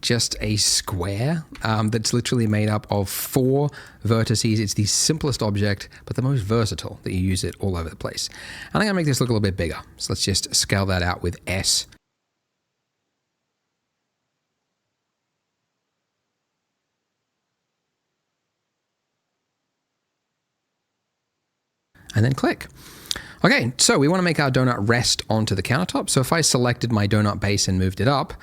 S1: just a square that's literally made up of 4 vertices. It's the simplest object, but the most versatile, that you use it all over the place. And I'm going to make this look a little bit bigger. So let's just scale that out with S. And then click. Okay, so we want to make our donut rest onto the countertop. So if I selected my donut base and moved it up,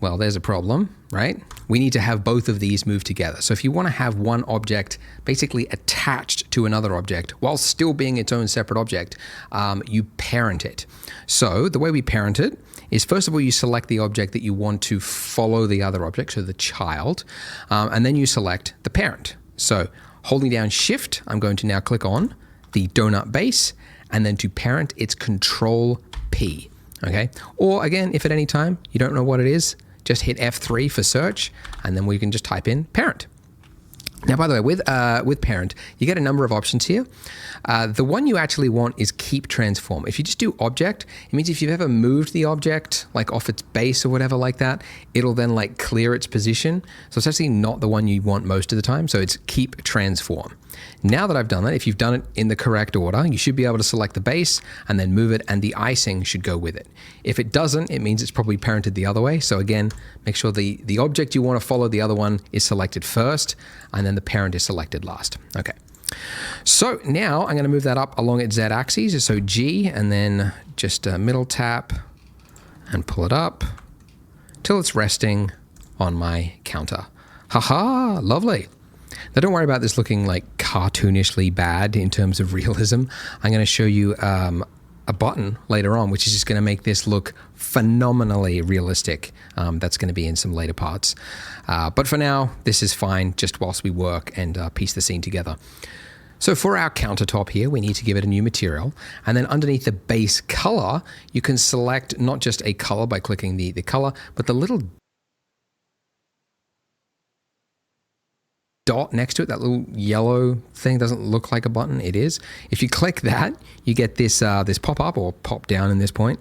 S1: well, there's a problem, right? We need to have both of these move together. So if you want to have one object basically attached to another object while still being its own separate object, you parent it. So the way we parent it is, first of all, you select the object that you want to follow the other object, so the child, and then you select the parent. So holding down Shift, I'm going to now click on the donut base, and then to parent, it's Control P, okay? Or again, if at any time you don't know what it is, just hit F3 for search, and then we can just type in parent. Now, by the way, with parent, you get a number of options here. The one you actually want is keep transform. If you just do object, it means if you've ever moved the object like off its base or whatever like that, it'll then like clear its position. So it's actually not the one you want most of the time. So it's keep transform. Now that I've done that, if you've done it in the correct order, you should be able to select the base and then move it, and the icing should go with it. If it doesn't, it means it's probably parented the other way. So again, make sure the object you want to follow the other one is selected first, and then the parent is selected last. Okay. So now I'm going to move that up along its Z-axis. So G, and then just a middle tap and pull it up till it's resting on my counter. Haha, lovely. Now don't worry about this looking like cartoonishly bad in terms of realism. I'm going to show you a button later on, which is just going to make this look phenomenally realistic. That's going to be in some later parts. But for now, this is fine just whilst we work and piece the scene together. So for our countertop here, we need to give it a new material. And then underneath the base color, you can select not just a color by clicking the color, but the little dot next to it, that little yellow thing. Doesn't look like a button, it is. If you click that, you get this this pop-up, or pop-down in this point,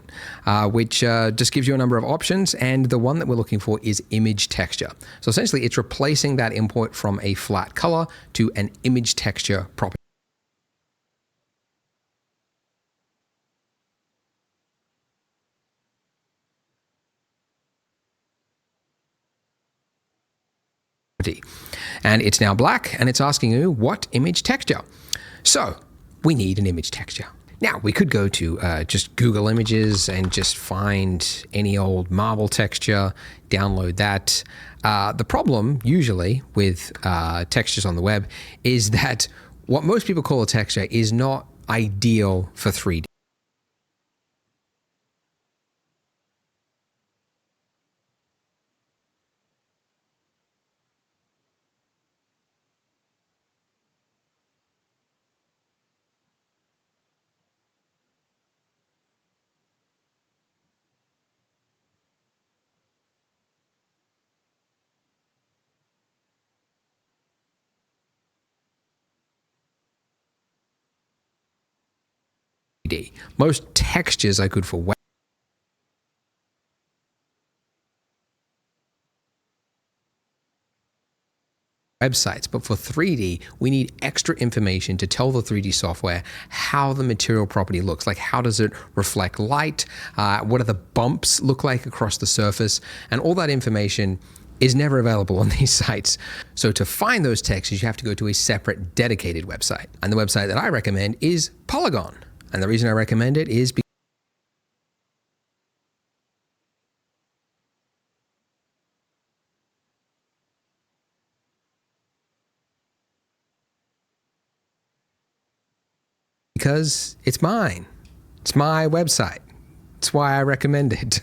S1: which just gives you a number of options, and the one that we're looking for is image texture. So essentially, it's replacing that import from a flat color to an image texture property. And it's now black, and it's asking you what image texture. So we need an image texture. Now we could go to just Google Images and just find any old marble texture, download that. The problem usually with textures on the web is that what most people call a texture is not ideal for 3D. Most textures are good for websites, but for 3D, we need extra information to tell the 3D software how the material property looks. Like, how does it reflect light? What do the bumps look like across the surface? And all that information is never available on these sites. So to find those textures, you have to go to a separate dedicated website. And the website that I recommend is Polygon. And the reason I recommend it is because it's mine. It's my website. That's why I recommend it.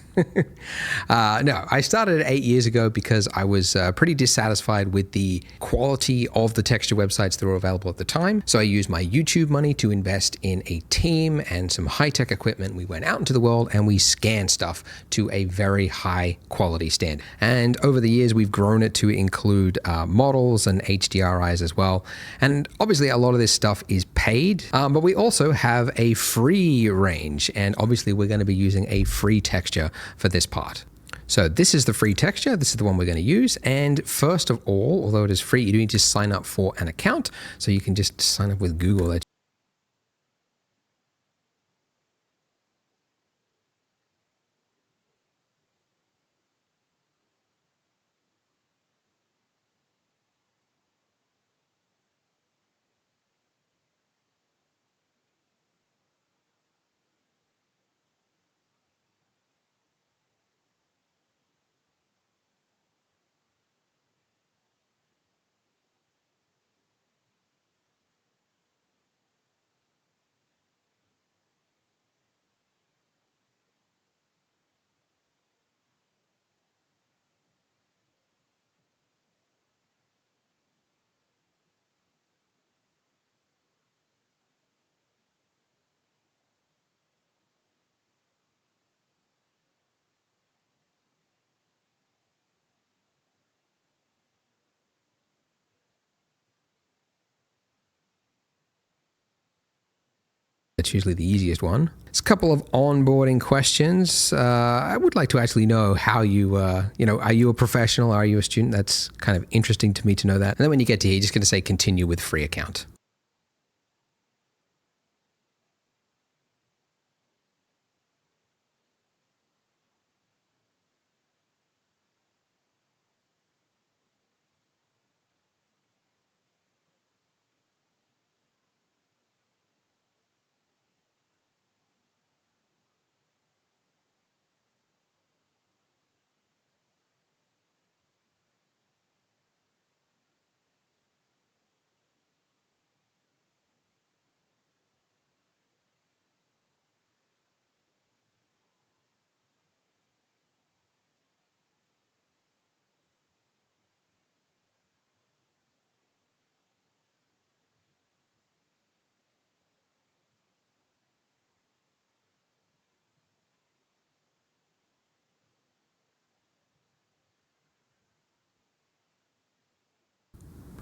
S1: No, I started it 8 years ago because I was pretty dissatisfied with the quality of the texture websites that were available at the time. So I used my YouTube money to invest in a team and some high-tech equipment. We went out into the world and we scanned stuff to a very high quality standard. And over the years, we've grown it to include models and HDRIs as well. And obviously, a lot of this stuff is paid, but we also have a free range. And obviously, we're going to be using a free texture for this part. So this is the free texture. This is the one we're going to use. And first of all, although it is free, you do need to sign up for an account. So you can just sign up with Google. That's usually the easiest one. It's a couple of onboarding questions. I would like to actually know how you, are you a professional? Are you a student? That's kind of interesting to me to know that. And then when you get to here, you're just going to say continue with free account.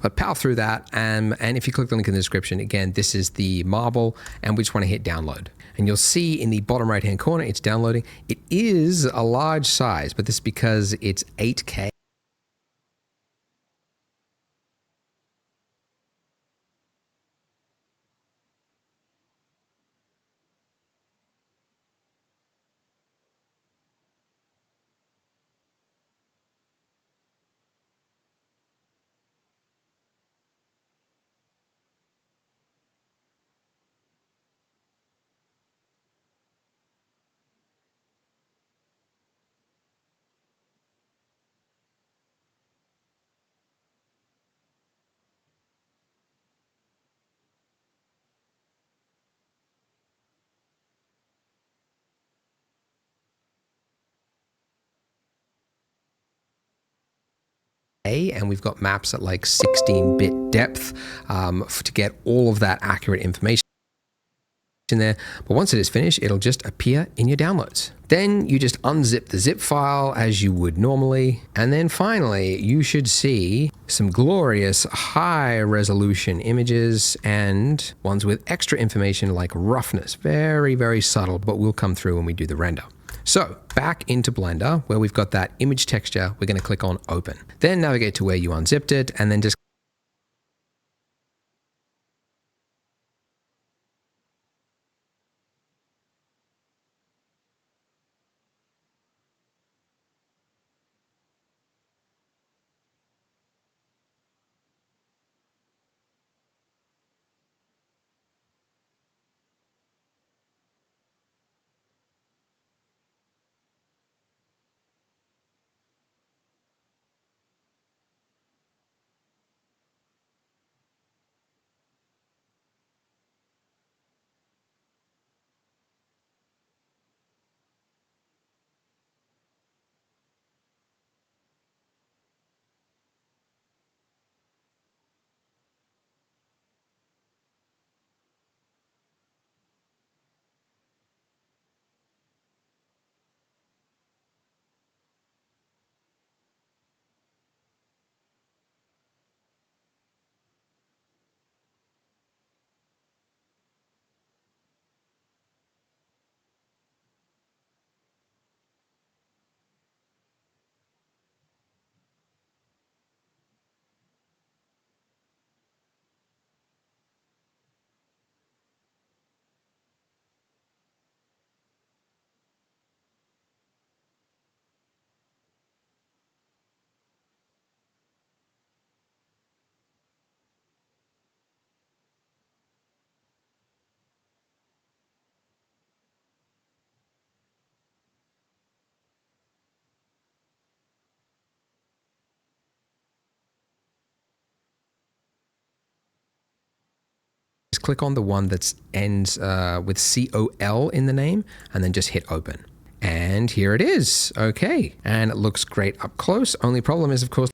S1: But power through that, and if you click the link in the description, again, this is the marble, and we just want to hit download. And you'll see in the bottom right-hand corner, it's downloading. It is a large size, but this is because it's 8K. And we've got maps at like 16-bit depth to get all of that accurate information in there. But once it is finished, it'll just appear in your downloads. Then you just unzip the zip file as you would normally. And then finally, you should see some glorious high resolution images and ones with extra information like roughness. Very, very subtle, but will come through when we do the render. So back into Blender, where we've got that image texture, we're going to click on open. Then navigate to where you unzipped it, and then just click on the one that ends with COL in the name, and then just hit open. And here it is. Okay. And it looks great up close. Only problem is, of course,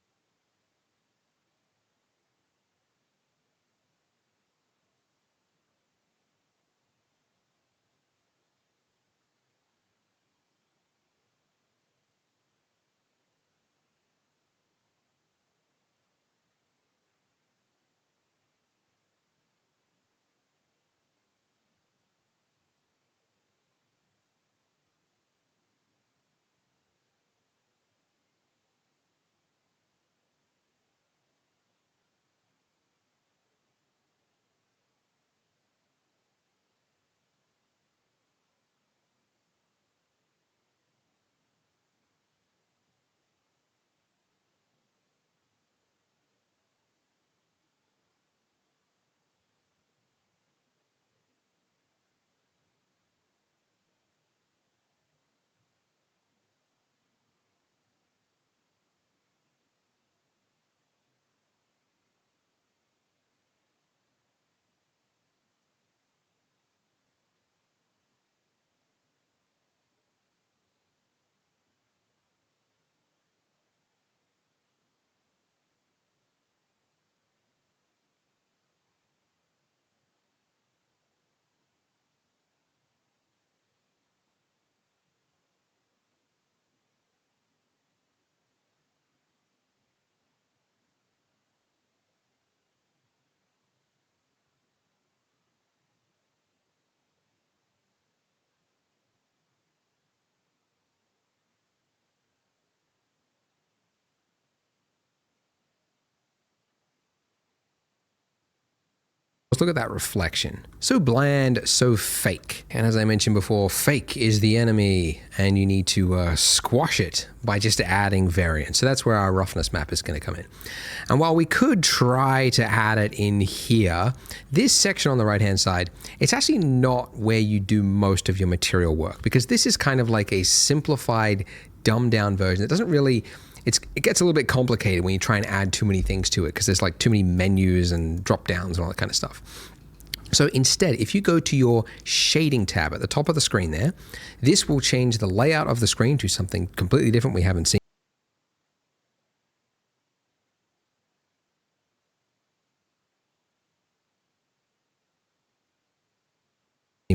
S1: look at that reflection. So bland, so fake. And as I mentioned before, fake is the enemy, and you need to squash it by just adding variance. So that's where our roughness map is going to come in. And while we could try to add it in here, this section on the right-hand side, it's actually not where you do most of your material work, because this is kind of like a simplified, dumbed down version. It doesn't really... It gets a little bit complicated when you try and add too many things to it, because there's like too many menus and drop downs and all that kind of stuff. So instead, if you go to your shading tab at the top of the screen there, this will change the layout of the screen to something completely different we haven't seen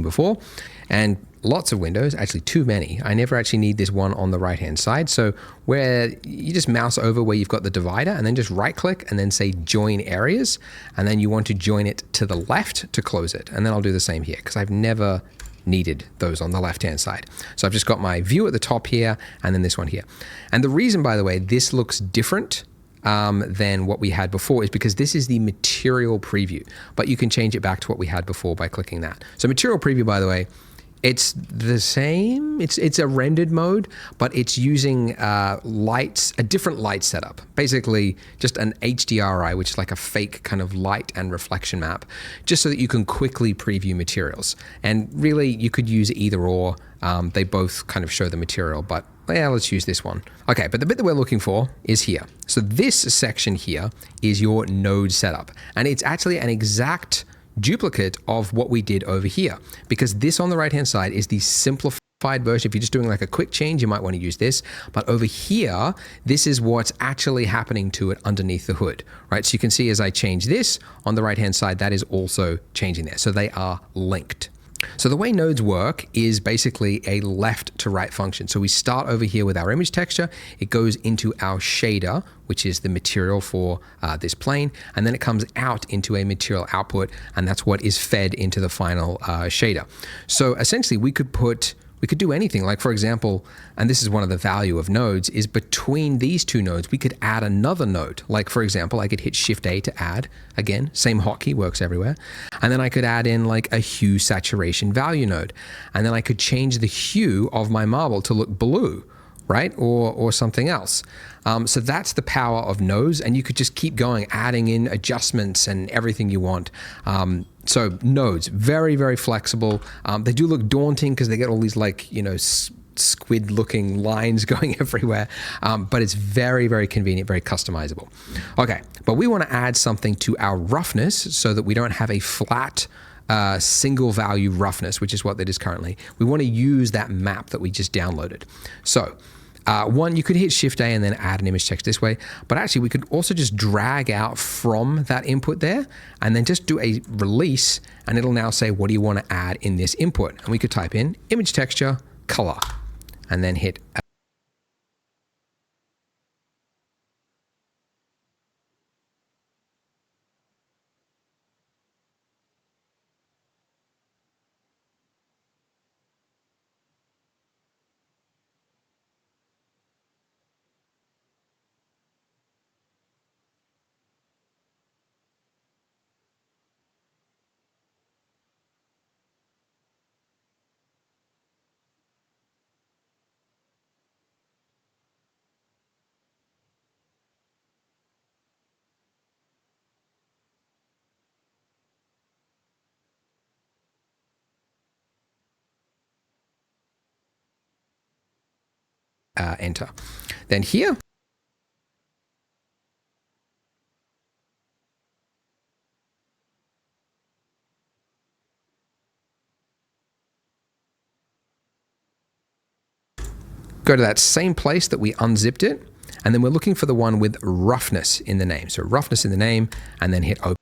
S1: before. And lots of windows, actually too many. I never actually need this one on the right hand side. So where you just mouse over where you've got the divider, and then just right click and then say join areas, and then you want to join it to the left to close it. And then I'll do the same here, because I've never needed those on the left hand side. So I've just got my view at the top here, and then this one here. And the reason, by the way, this looks different than what we had before is because this is the material preview, but you can change it back to what we had before by clicking that. So material preview, by the way, it's the same. It's a rendered mode, but it's using lights, a different light setup. Basically, just an HDRI, which is like a fake kind of light and reflection map, just so that you can quickly preview materials. And really, you could use either or. They both kind of show the material, but yeah, let's use this one. Okay, but the bit that we're looking for is here. So this section here is your node setup, and it's actually an exact duplicate of what we did over here, because this on the right hand side is the simplified version. If you're just doing like a quick change, you might want to use this, but over here, this is what's actually happening to it underneath the hood, right? So you can see as I change this on the right hand side, that is also changing there. So they are linked. So the way nodes work is basically a left to right function. So we start over here with our image texture. It goes into our shader, which is the material for this plane. And then it comes out into a material output. And that's what is fed into the final shader. So essentially we could do anything. Like for example, and this is one of the value of nodes, is between these two nodes, we could add another node. Like for example, I could hit Shift A to add, again, same hotkey, works everywhere. And then I could add in like a hue saturation value node. And then I could change the hue of my marble to look blue, right? Or something else. So that's the power of nodes, and you could just keep going, adding in adjustments and everything you want. So nodes, very, very flexible. They do look daunting because they get all these like, squid looking lines going everywhere, but it's very, very convenient, very customizable. Okay, but we want to add something to our roughness so that we don't have a flat single value roughness, which is what that is currently. We want to use that map that we just downloaded. So one, you could hit Shift A and then add an image text this way, but actually we could also just drag out from that input there and then just do a release, and it'll now say, what do you want to add in this input? And we could type in image texture, color, and then hit enter. Then here, go to that same place that we unzipped it, and then we're looking for the one with roughness in the name. So roughness in the name, and then hit open.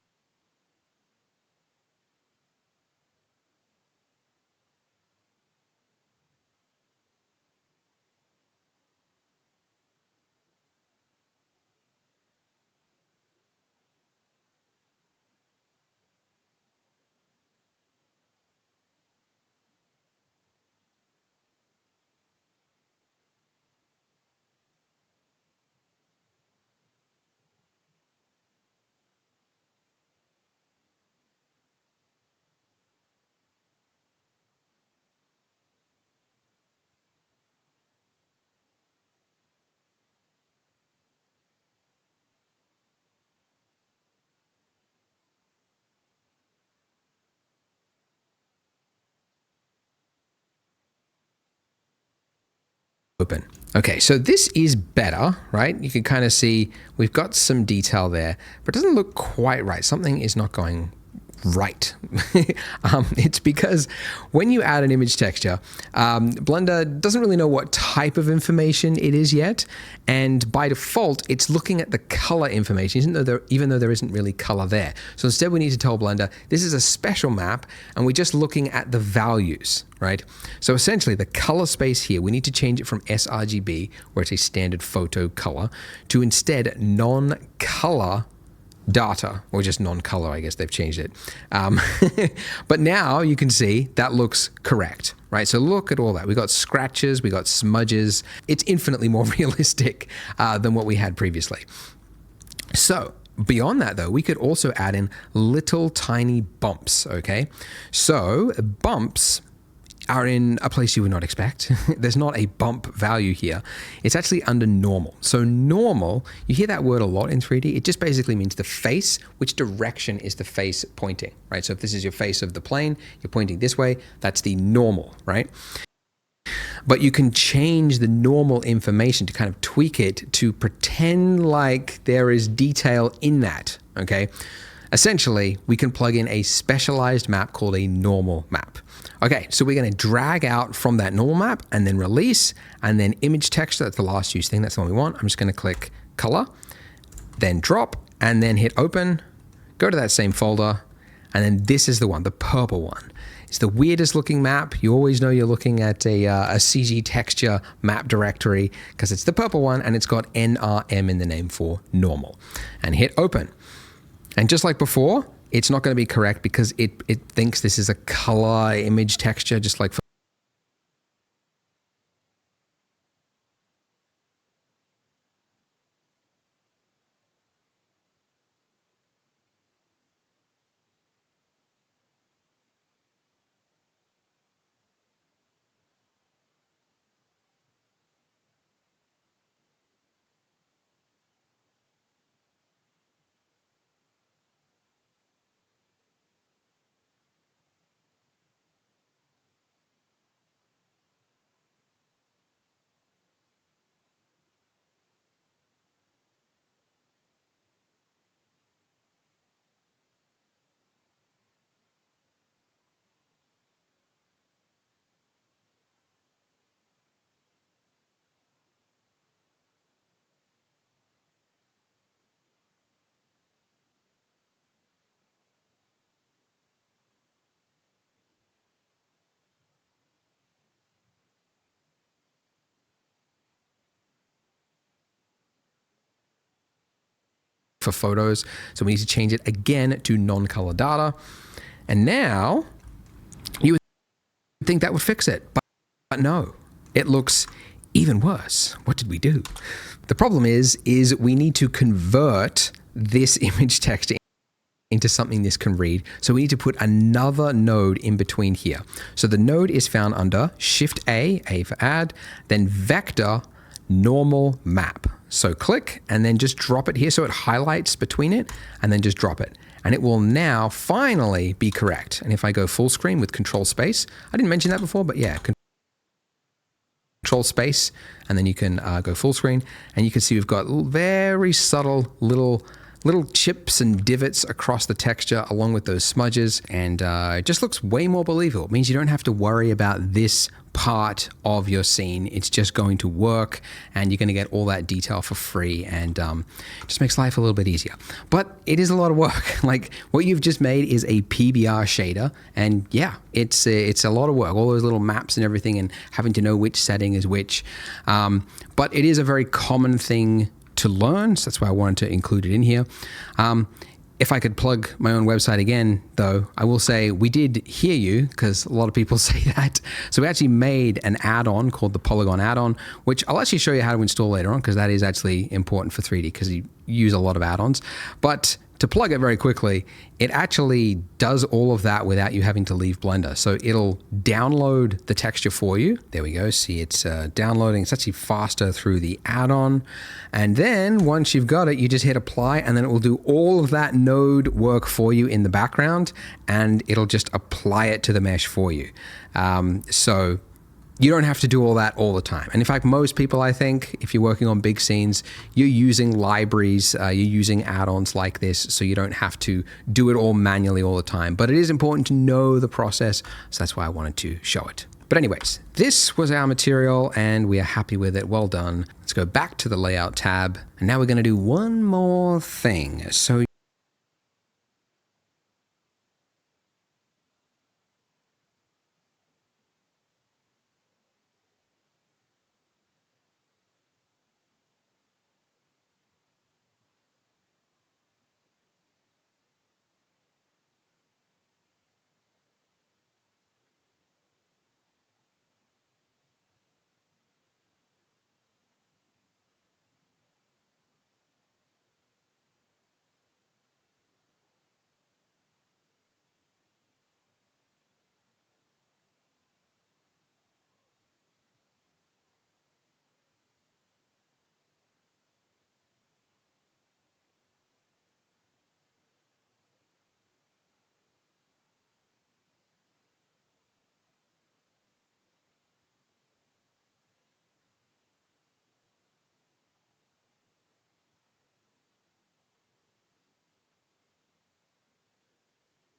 S1: Open. Okay, so this is better, right? You can kind of see we've got some detail there, but it doesn't look quite right. Something is not going right. It's because when you add an image texture, Blender doesn't really know what type of information it is yet, and by default, it's looking at the color information, even though there isn't really color there. So instead, we need to tell Blender this is a special map, and we're just looking at the values, right? So essentially, the color space here, we need to change it from sRGB, where it's a standard photo color, to instead non-color data, or just non-color, I guess they've changed it. But now you can see that looks correct, right? So look at all that. We got scratches, we got smudges. It's infinitely more realistic than what we had previously. So beyond that though, we could also add in little tiny bumps, okay? So bumps are in a place you would not expect. There's not a bump value here. It's actually under normal. So normal, you hear that word a lot in 3D. It just basically means the face, which direction is the face pointing, right? So if this is your face of the plane, you're pointing this way, that's the normal, right? But you can change the normal information to kind of tweak it to pretend like there is detail in that, okay? Essentially, we can plug in a specialized map called a normal map. Okay, so we're going to drag out from that normal map and then release, and then image texture. That's the last use thing. That's the one we want. I'm just going to click color, then drop, and then hit open. Go to that same folder, and then this is the one, the purple one. It's the weirdest looking map. You always know you're looking at a CG texture map directory because it's the purple one, and it's got NRM in the name for normal. And hit open. And just like before, it's not going to be correct because it thinks this is a color image texture, just like for photos. So we need to change it again to non-color data. And now you would think that would fix it, but no, it looks even worse. What did we do? The problem is we need to convert this image text into something this can read. So we need to put another node in between here. So the node is found under Shift A for add, then vector normal map. So click and then just drop it here so it highlights between it, and then just drop it. And it will now finally be correct. And if I go full screen with Control Space, I didn't mention that before, but yeah, Control Space, and then you can go full screen, and you can see we've got very subtle little chips and divots across the texture along with those smudges, and it just looks way more believable. It means you don't have to worry about this part of your scene. It's just going to work, and you're going to get all that detail for free, and just makes life a little bit easier. But it is a lot of work. Like, what you've just made is a PBR shader, and yeah, it's a lot of work. All those little maps and everything, and having to know which setting is which. But it is a very common thing to learn, so that's why I wanted to include it in here. If I could plug my own website again, though, I will say we did hear you, because a lot of people say that. So we actually made an add-on called the Polygon add-on, which I'll actually show you how to install later on, because that is actually important for 3D, because you use a lot of add-ons. But to plug it very quickly, it actually does all of that without you having to leave Blender. So it'll download the texture for you. There we go. See, it's downloading. It's actually faster through the add-on. And then once you've got it, you just hit apply, and then it will do all of that node work for you in the background, and it'll just apply it to the mesh for you. So you don't have to do all that all the time. And in fact, most people, I think, if you're working on big scenes, you're using libraries, you're using add-ons like this, so you don't have to do it all manually all the time. But it is important to know the process, so that's why I wanted to show it. But anyways, this was our material, and we are happy with it. Well done. Let's go back to the Layout tab, and now we're going to do one more thing. So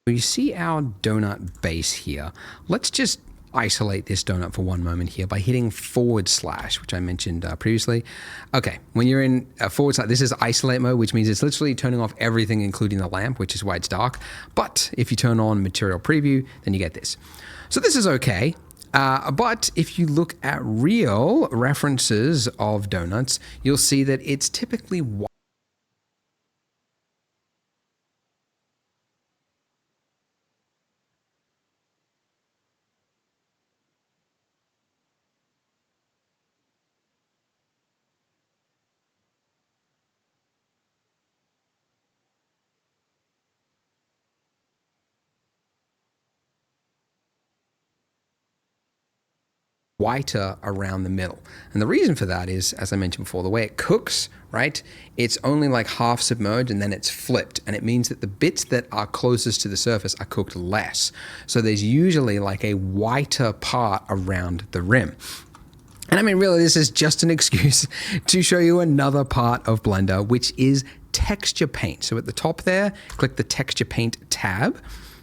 S1: you see our donut base here. Let's just isolate this donut for one moment here by hitting /, which I mentioned previously. Okay, when you're in /, this is isolate mode, which means it's literally turning off everything, including the lamp, which is why it's dark. But if you turn on material preview, then you get this. So this is okay. But if you look at real references of donuts, you'll see that it's typically whiter around the middle. And the reason for that is, as I mentioned before, the way it cooks, right? It's only like half submerged and then it's flipped. And it means that the bits that are closest to the surface are cooked less. So there's usually like a whiter part around the rim. And I mean, really, this is just an excuse to show you another part of Blender, which is texture paint. So at the top there, click the texture paint tab.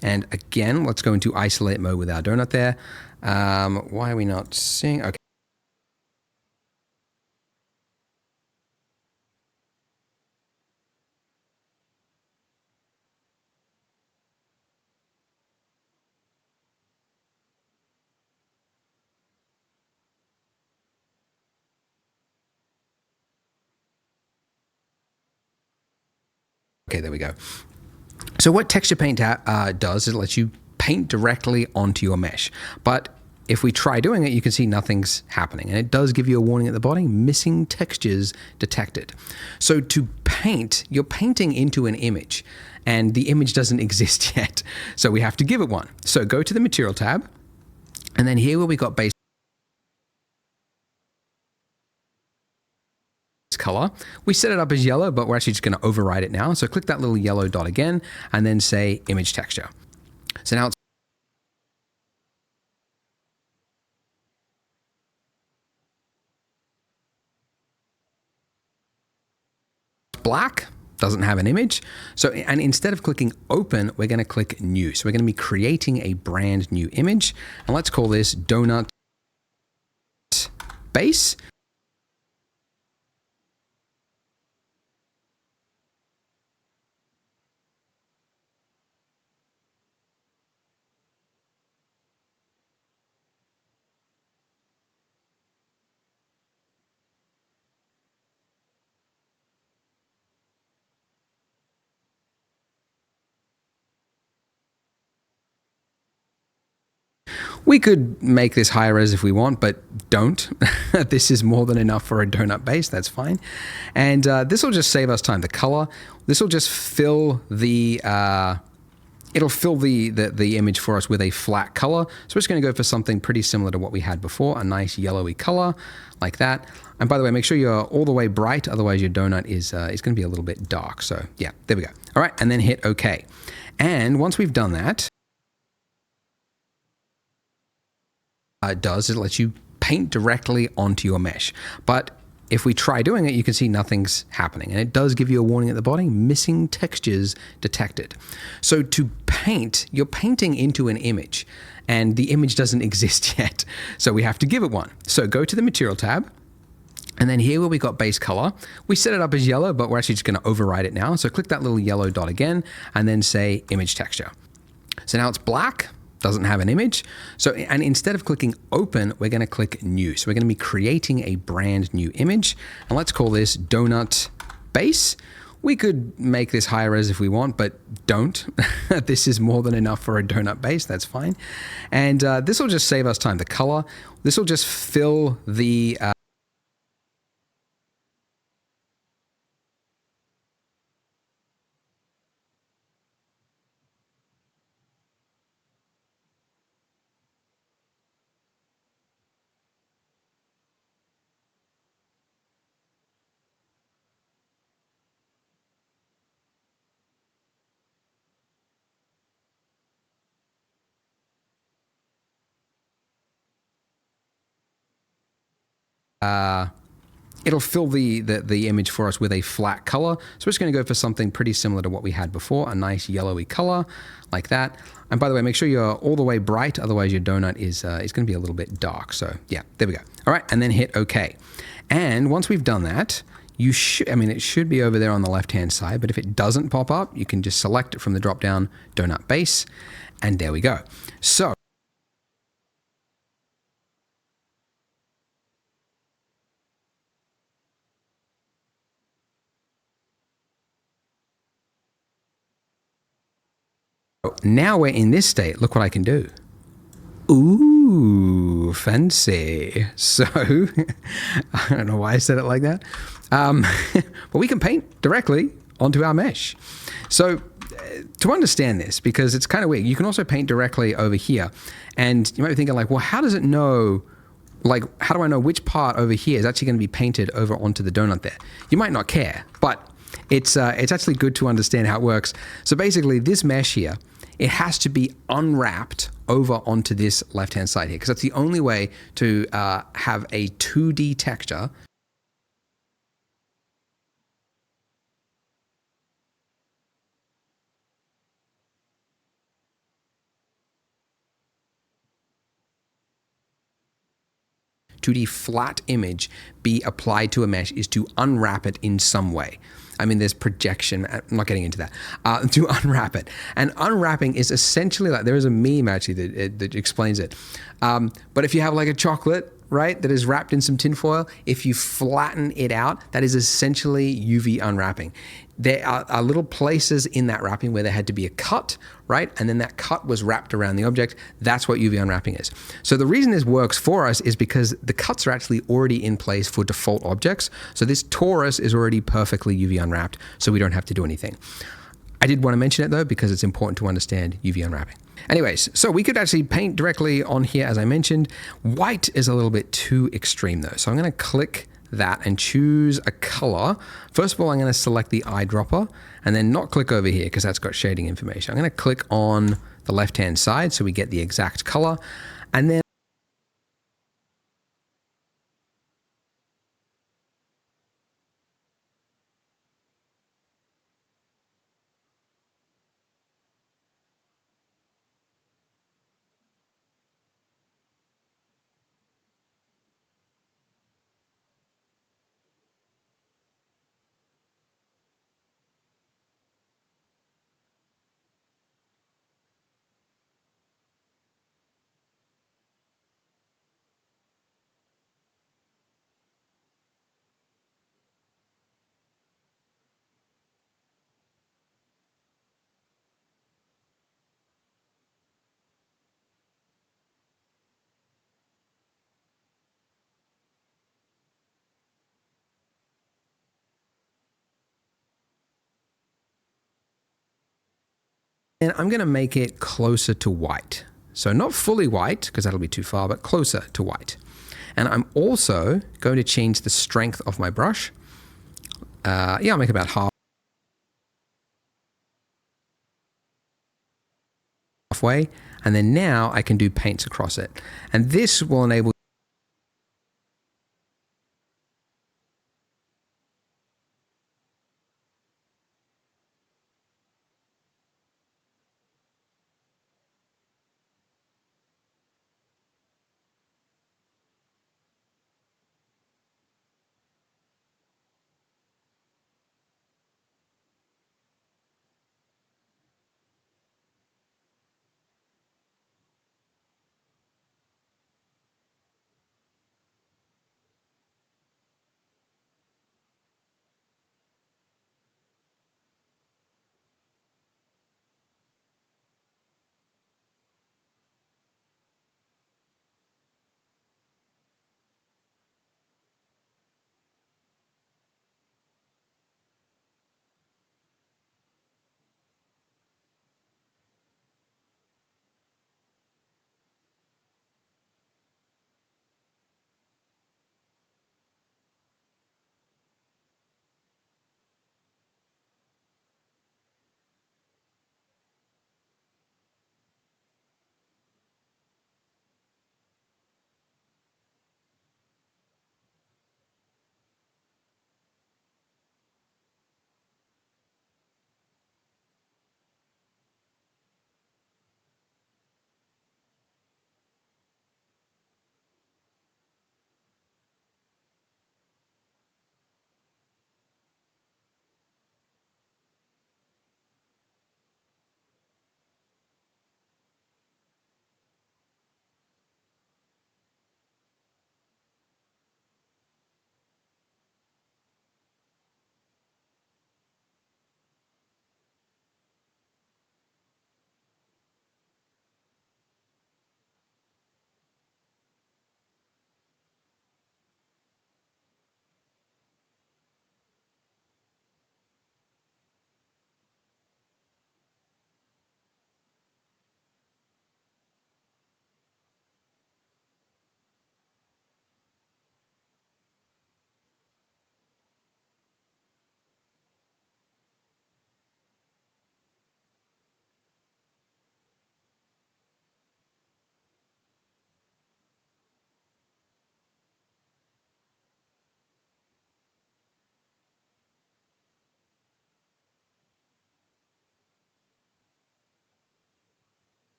S1: And again, let's go into isolate mode with our donut there. Why are we not seeing? Okay. Okay, there we go. So what Texture Paint does is it lets you paint directly onto your mesh. But if we try doing it, you can see nothing's happening. And it does give you a warning at the bottom, missing textures detected. So to paint, you're painting into an image and the image doesn't exist yet. So we have to give it one. So go to the Material tab, and then here where we got base color, we set it up as yellow, but we're actually just going to override it now. So click that little yellow dot again and then say image texture. So now it's black, doesn't have an image. So, and instead of clicking open, we're going to click new. So we're going to be creating a brand new image, and let's call this donut base. We could make this higher res if we want, but don't. This is more than enough for a donut base, that's fine. And this will just save us time. The color, this will just fill the, it'll fill the image for us with a flat color. So we're just gonna go for something pretty similar to what we had before, a nice yellowy color like that. And by the way, make sure you're all the way bright, otherwise your donut is gonna be a little bit dark. So yeah, there we go. All right, and then hit okay. And once we've done that, does it lets you paint directly onto your mesh. But if we try doing it, you can see nothing's happening. And it does give you a warning at the bottom, missing textures detected. So to paint, you're painting into an image and the image doesn't exist yet. So we have to give it one. So go to the Material tab, and then here where we got base color, we set it up as yellow, but we're actually just going to override it now. So click that little yellow dot again and then say image texture. So now it's black, doesn't have an image. So, and instead of clicking open, we're going to click new. So we're going to be creating a brand new image, and let's call this donut base. We could make this higher res if we want, but don't. This is more than enough for a donut base, that's fine. And this will just save us time. The color, this will just fill the, it'll fill the image for us with a flat color. So we're just going to go for something pretty similar to what we had before, a nice yellowy color like that. And by the way, make sure you're all the way bright, otherwise your donut is going to be a little bit dark. So yeah, there we go. All right, and then hit okay. And once we've done that, you should, I mean, it should be over there on the left-hand side, but if it doesn't pop up, you can just select it from the drop-down donut base, and there we go. So now we're in this state. Look what I can do. Ooh, fancy. So, I don't know why I said it like that. But we can paint directly onto our mesh. So, to understand this, because it's kind of weird, you can also paint directly over here. And you might be thinking like, well, how does it know, like, how do I know which part over here is actually going to be painted over onto the donut there? You might not care, but it's actually good to understand how it works. So basically this mesh here, it has to be unwrapped over onto this left-hand side here, because that's the only way to have a 2D texture flat image be applied to a mesh is to unwrap it in some way. I mean, there's projection, I'm not getting into that, to unwrap it. And unwrapping is essentially like, there is a meme actually that explains it. But if you have like a chocolate, right, that is wrapped in some tinfoil, if you flatten it out, that is essentially UV unwrapping. There are little places in that wrapping where there had to be a cut, right? And then that cut was wrapped around the object. That's what UV unwrapping is. So the reason this works for us is because the cuts are actually already in place for default objects. So this torus is already perfectly UV unwrapped, so we don't have to do anything. I did want to mention it though, because it's important to understand UV unwrapping. Anyways, so we could actually paint directly on here, as I mentioned. White is a little bit too extreme though. So I'm going to click that and choose a color. First of all, I'm going to select the eyedropper and then not click over here because that's got shading information. I'm going to click on the left-hand side so we get the exact color. And then I'm going to make it closer to white. So not fully white, because that'll be too far, but closer to white. And I'm also going to change the strength of my brush. I'll make about halfway. And then now I can do paints across it. And this will enable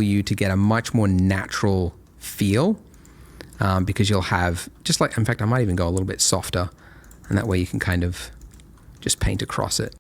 S1: you to get a much more natural feel, because you'll have, just like, in fact, I might even go a little bit softer, and that way you can kind of just paint across it.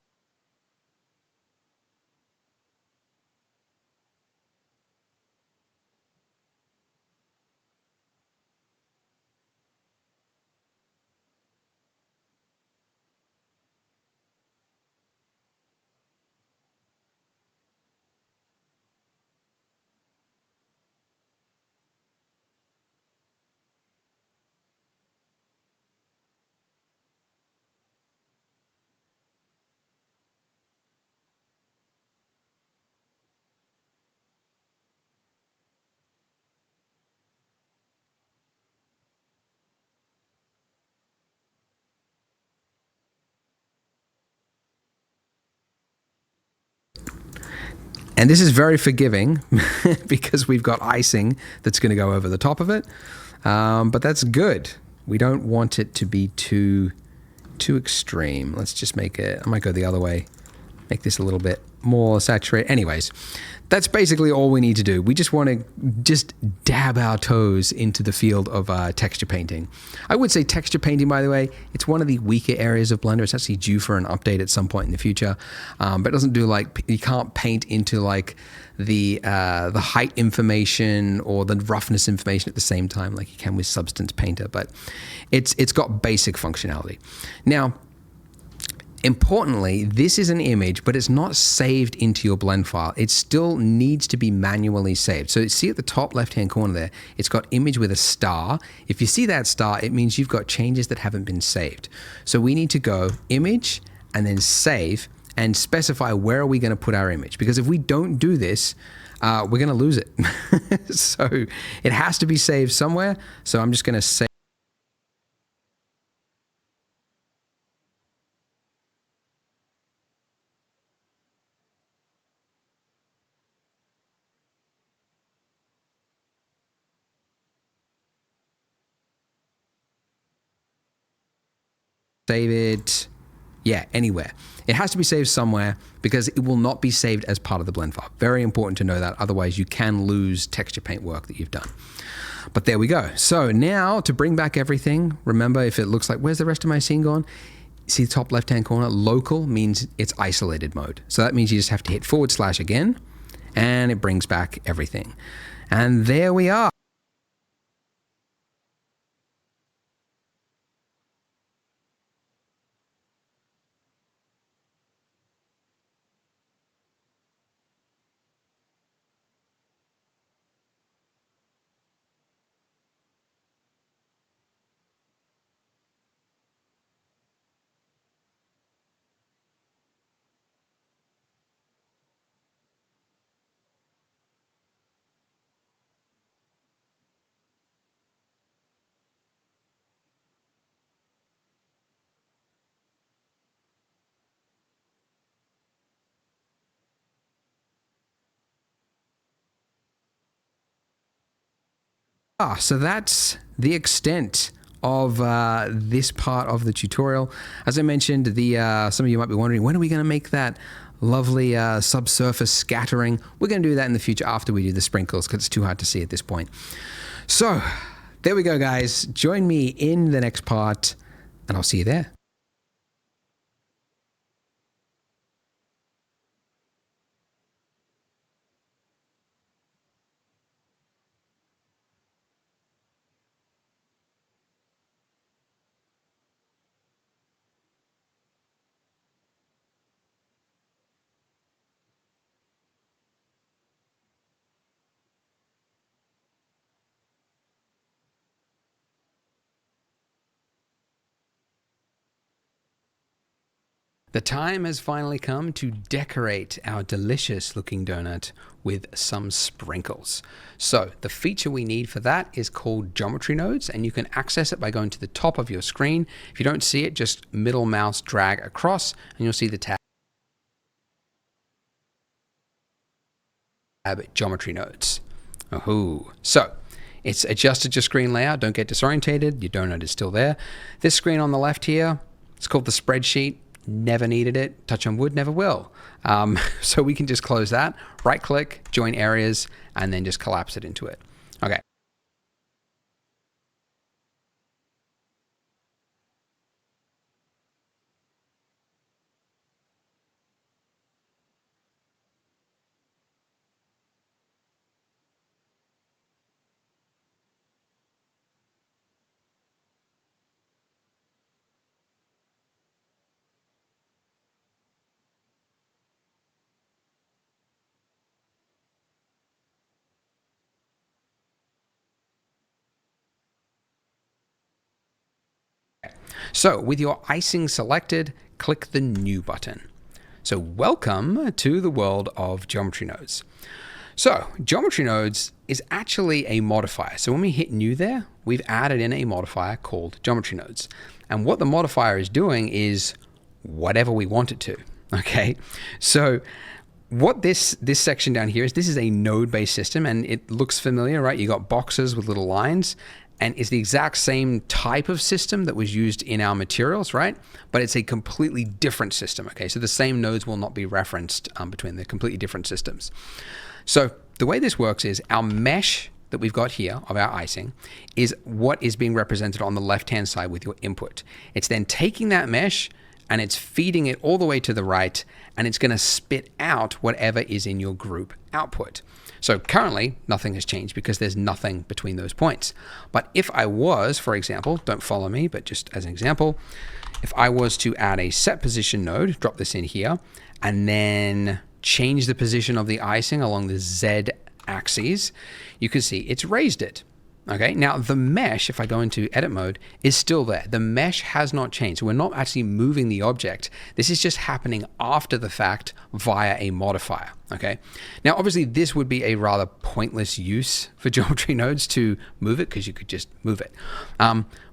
S1: And this is very forgiving because we've got icing that's going to go over the top of it. But that's good. We don't want it to be too extreme. Let's just make it, I might go the other way, make this a little bit more saturated. Anyways, that's basically all we need to do. We just want to just dab our toes into the field of texture painting. I would say texture painting, by the way, it's one of the weaker areas of Blender. It's actually due for an update at some point in the future, but it doesn't do, like, you can't paint into like the height information or the roughness information at the same time like you can with Substance Painter, but it's got basic functionality. Now, importantly, this is an image, but it's not saved into your blend file. It still needs to be manually saved. So see at the top left-hand corner there, it's got image with a star. If you see that star, it means you've got changes that haven't been saved. So we need to go image and then save and specify where are we going to put our image. Because if we don't do this, we're going to lose it. So it has to be saved somewhere. So I'm just going to save it, yeah, anywhere. It has to be saved somewhere because it will not be saved as part of the blend file. Very important to know that, otherwise you can lose texture paint work that you've done. But there we go. So now to bring back everything, remember, if it looks like, where's the rest of my scene gone? See the top left-hand corner, local means it's isolated mode. So that means you just have to hit / again, and it brings back everything. And there we are. So that's the extent of this part of the tutorial. As I mentioned, some of you might be wondering, when are we going to make that lovely subsurface scattering? We're going to do that in the future after we do the sprinkles because it's too hard to see at this point. So there we go, guys. Join me in the next part, and I'll see you there. The time has finally come to decorate our delicious looking donut with some sprinkles. So the feature we need for that is called Geometry Nodes, and you can access it by going to the top of your screen. If you don't see it, just middle mouse drag across and you'll see the tab Geometry Nodes. Oh, so it's adjusted your screen layout. Don't get disorientated. Your donut is still there. This screen on the left here, it's called the spreadsheet. never needed it. Touch on wood, never will. So we can just close that, right click, join areas, and then just collapse it into it. Okay. So with your icing selected, click the New button. So welcome to the world of geometry nodes. So geometry nodes is actually a modifier. So when we hit New there, we've added in a modifier called geometry nodes. And what the modifier is doing is whatever we want it to, okay? So what this section down here is, this is a node-based system, and it looks familiar, right? You got boxes with little lines, and it's the exact same type of system that was used in our materials, right? But it's a completely different system, okay? So the same nodes will not be referenced between the completely different systems. So the way this works is our mesh that we've got here of our icing is what is being represented on the left-hand side with your input. It's then taking that mesh and it's feeding it all the way to the right, and it's going to spit out whatever is in your group output. So currently, nothing has changed because there's nothing between those points. But if I was, for example, don't follow me, but just as an example, if I was to add a set position node, drop this in here, and then change the position of the icing along the Z axis, you can see it's raised it. Okay, now the mesh, if I go into edit mode, is still there. The mesh has not changed. So we're not actually moving the object. This is just happening after the fact via a modifier. Okay, now obviously this would be a rather pointless use for geometry nodes to move it, because you could just move it.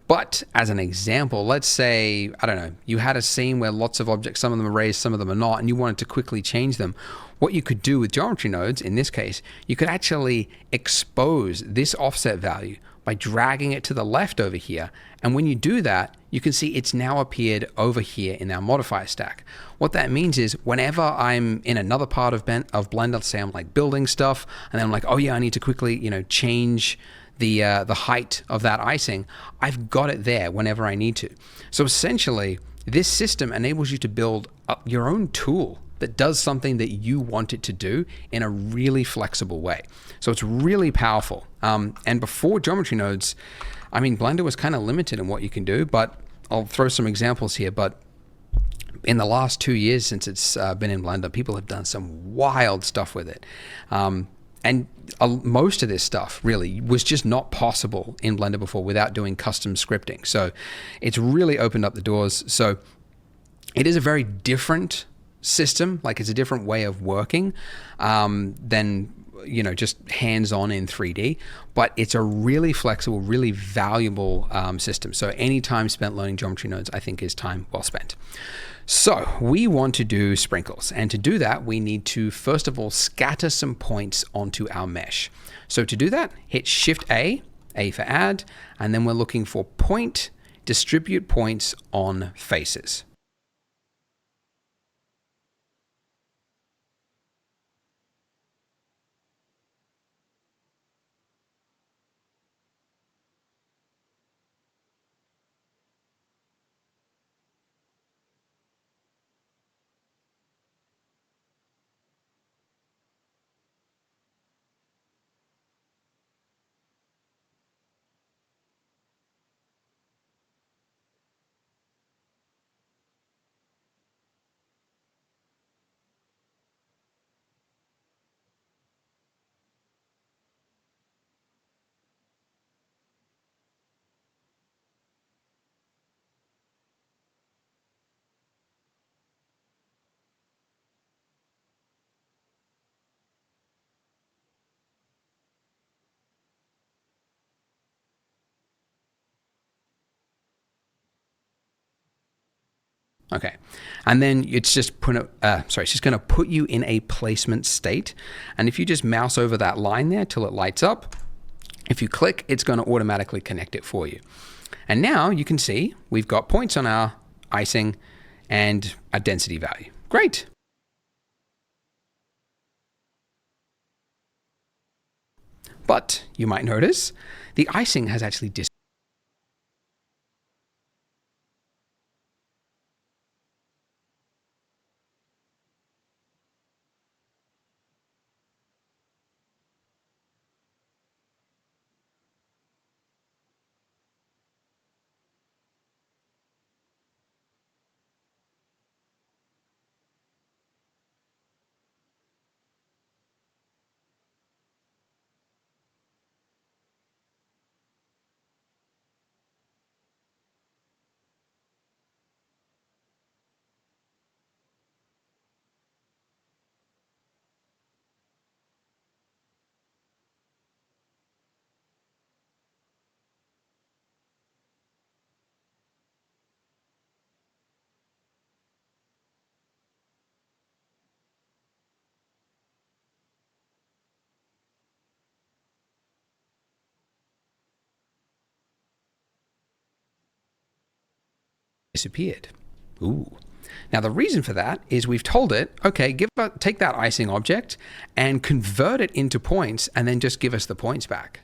S1: But as an example, let's say, I don't know, you had a scene where lots of objects, some of them are raised, some of them are not, and you wanted to quickly change them. What you could do with geometry nodes, in this case, you could actually expose this offset value by dragging it to the left over here. And when you do that, you can see it's now appeared over here in our modifier stack. What that means is whenever I'm in another part of Blender, say I'm like building stuff, and then I'm like, oh yeah, I need to quickly, change the height of that icing, I've got it there whenever I need to. So essentially, this system enables you to build up your own tool that does something that you want it to do in a really flexible way. So it's really powerful. And before geometry nodes, I mean, Blender was kind of limited in what you can do, but I'll throw some examples here. But in the last 2 years since it's been in Blender, people have done some wild stuff with it. And most of this stuff really was just not possible in Blender before without doing custom scripting. So it's really opened up the doors. So it is a very different system, like it's a different way of working than just hands-on in 3D, but it's a really flexible, really valuable system. So any time spent learning geometry nodes, I think, is time well spent. So we want to do sprinkles, and to do that, we need to first of all scatter some points onto our mesh. So to do that, hit Shift A for add, and then we're looking for point, distribute points on faces. Okay, and then it's just it's just going to put you in a placement state. And if you just mouse over that line there till it lights up, if you click, it's going to automatically connect it for you. And now you can see we've got points on our icing, and a density value. Great. But you might notice the icing has actually disappeared. Ooh. Now the reason for that is we've told it, okay, take that icing object and convert it into points and then just give us the points back.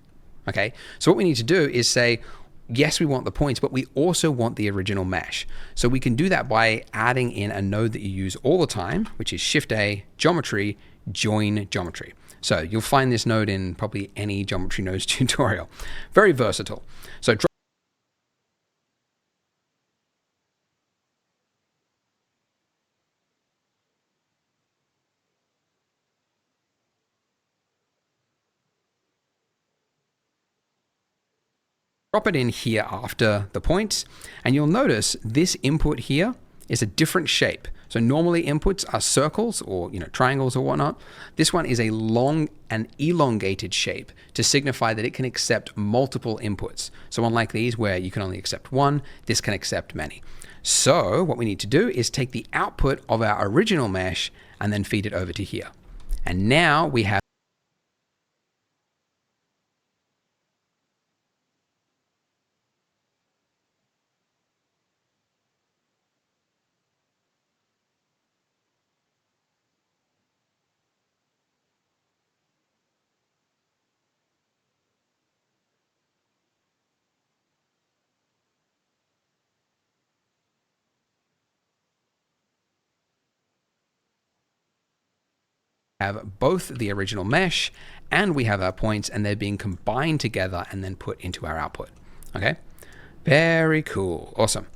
S1: Okay, so what we need to do is say, yes, we want the points, but we also want the original mesh. So we can do that by adding in a node that you use all the time, which is Shift-A, Geometry, Join Geometry. So you'll find this node in probably any geometry nodes tutorial. Very versatile. So drop it in here after the points, and you'll notice this input here is a different shape. So normally inputs are circles or triangles or whatnot. This one is a long and elongated shape to signify that it can accept multiple inputs. So unlike these where you can only accept one, this can accept many. So what we need to do is take the output of our original mesh and then feed it over to here. And now we have both the original mesh and we have our points, and they're being combined together and then put into our output. Okay, very cool. Awesome.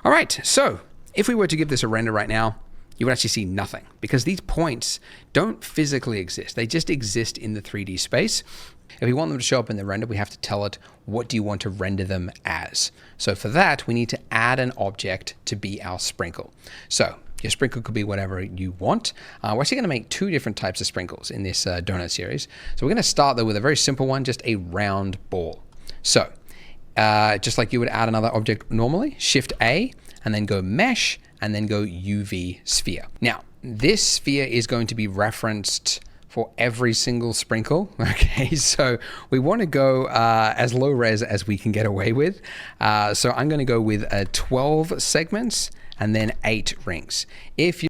S1: All right, so if we were to give this a render right now, you would actually see nothing because these points don't physically exist. They just exist in the 3D space. If we want them to show up in the render, we have to tell it what do you want to render them as. So for that, we need to add an object to be our sprinkle. So your sprinkle could be whatever you want. We're actually going to make two different types of sprinkles in this donut series. So we're going to start though with a very simple one, just a round ball. So just like you would add another object normally, Shift-A, and then go Mesh, and then go UV Sphere. Now, this sphere is going to be referenced for every single sprinkle. Okay, so we want to go as low res as we can get away with. So I'm going to go with 12 segments and then 8 rings. If you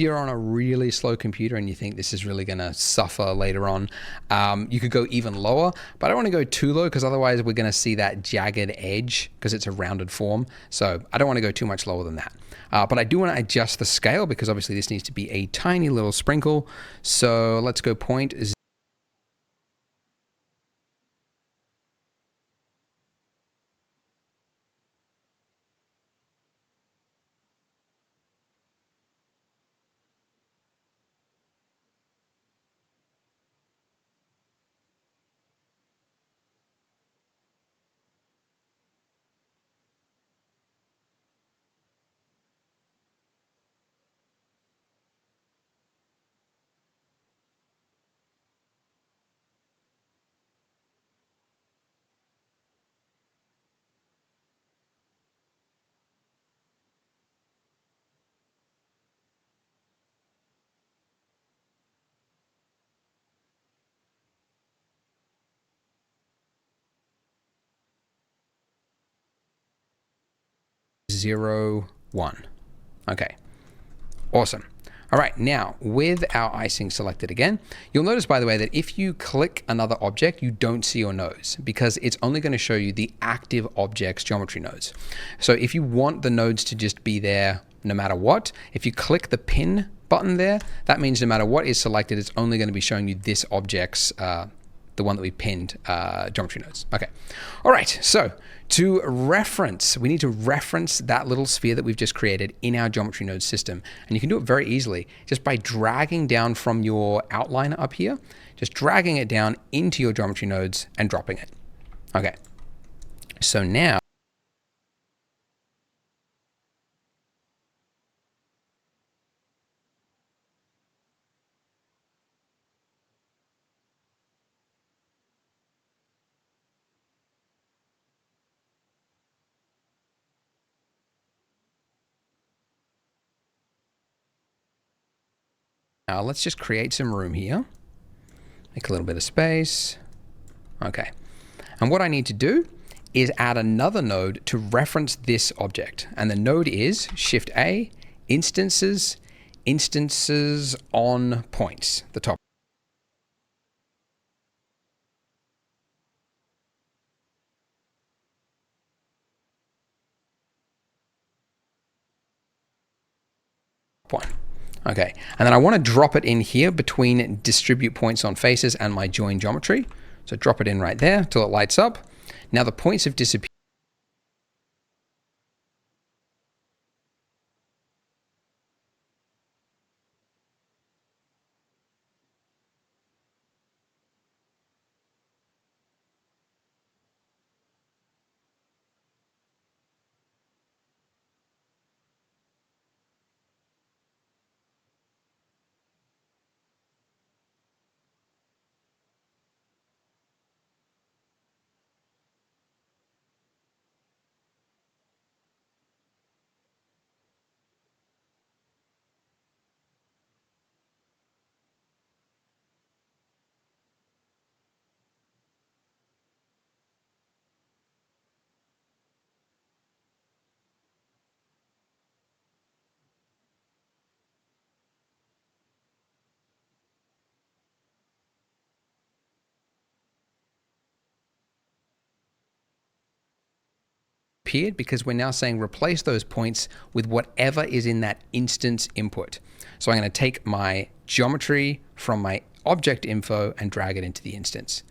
S1: you're on a really slow computer and you think this is really going to suffer later on, you could go even lower, but I don't want to go too low because otherwise we're going to see that jagged edge because it's a rounded form. So I don't want to go too much lower than that. But I do want to adjust the scale because obviously this needs to be a tiny little sprinkle. So let's go 0.0. 0, 1. Okay, awesome. All right, now with our icing selected again, you'll notice, by the way, that if you click another object, you don't see your nodes because it's only going to show you the active object's geometry nodes. So if you want the nodes to just be there no matter what, if you click the pin button there, that means no matter what is selected, it's only going to be showing you this object's the one that we pinned, geometry nodes. Okay. All right. So to reference, we need to reference that little sphere that we've just created in our geometry node system. And you can do it very easily just by dragging down from your outline up here, just dragging it down into your geometry nodes and dropping it. Okay. So now, let's just create some room here. Make a little bit of space. Okay. And what I need to do is add another node to reference this object. And the node is Shift A, instances, instances on points, the top one. Okay, and then I want to drop it in here between distribute points on faces and my join geometry. So drop it in right there till it lights up. Now the points have disappeared. Because we're now saying replace those points with whatever is in that instance input. So I'm going to take my geometry from my object info and drag it into the instance.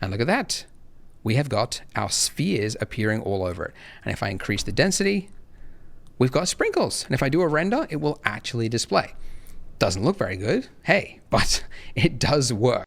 S1: And look at that. We have got our spheres appearing all over it. And if I increase the density, we've got sprinkles. And if I do a render, it will actually display. Doesn't look very good, hey, but it does work.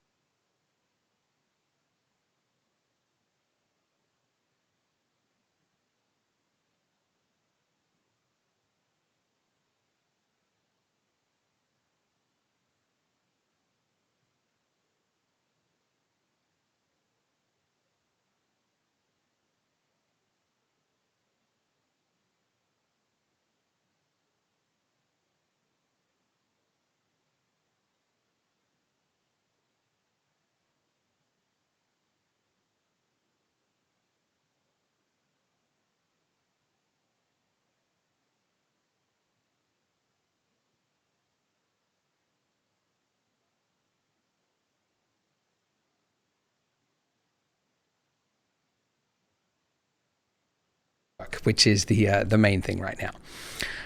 S1: Which is the main thing right now.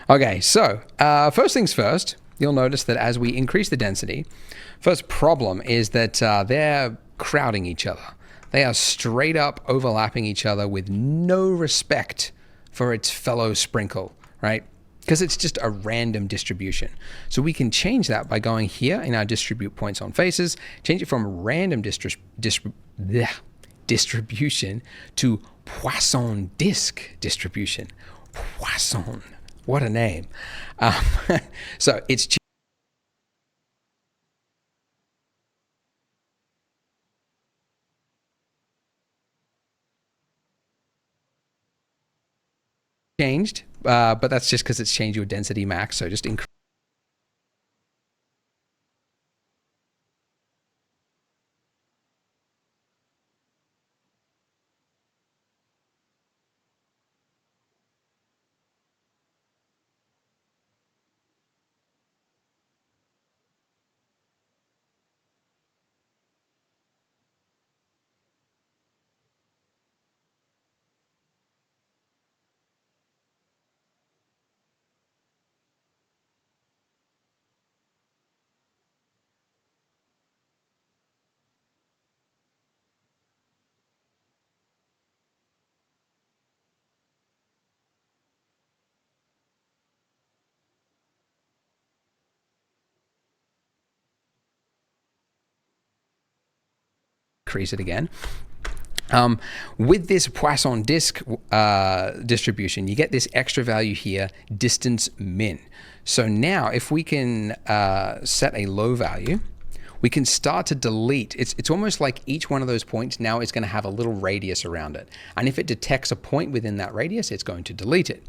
S1: Okay, so first things first, you'll notice that as we increase the density, first problem is that they're crowding each other. They are straight up overlapping each other with no respect for its fellow sprinkle, right? Because it's just a random distribution. So we can change that by going here in our distribute points on faces, change it from random distribution to Poisson disk distribution. Poisson, what a name. So it's changed, but that's just because it's changed your density max. So just increase it again. With this Poisson disk distribution, you get this extra value here, distance min. So now if we can set a low value, we can start to delete. It's almost like each one of those points now is going to have a little radius around it. And if it detects a point within that radius, it's going to delete it.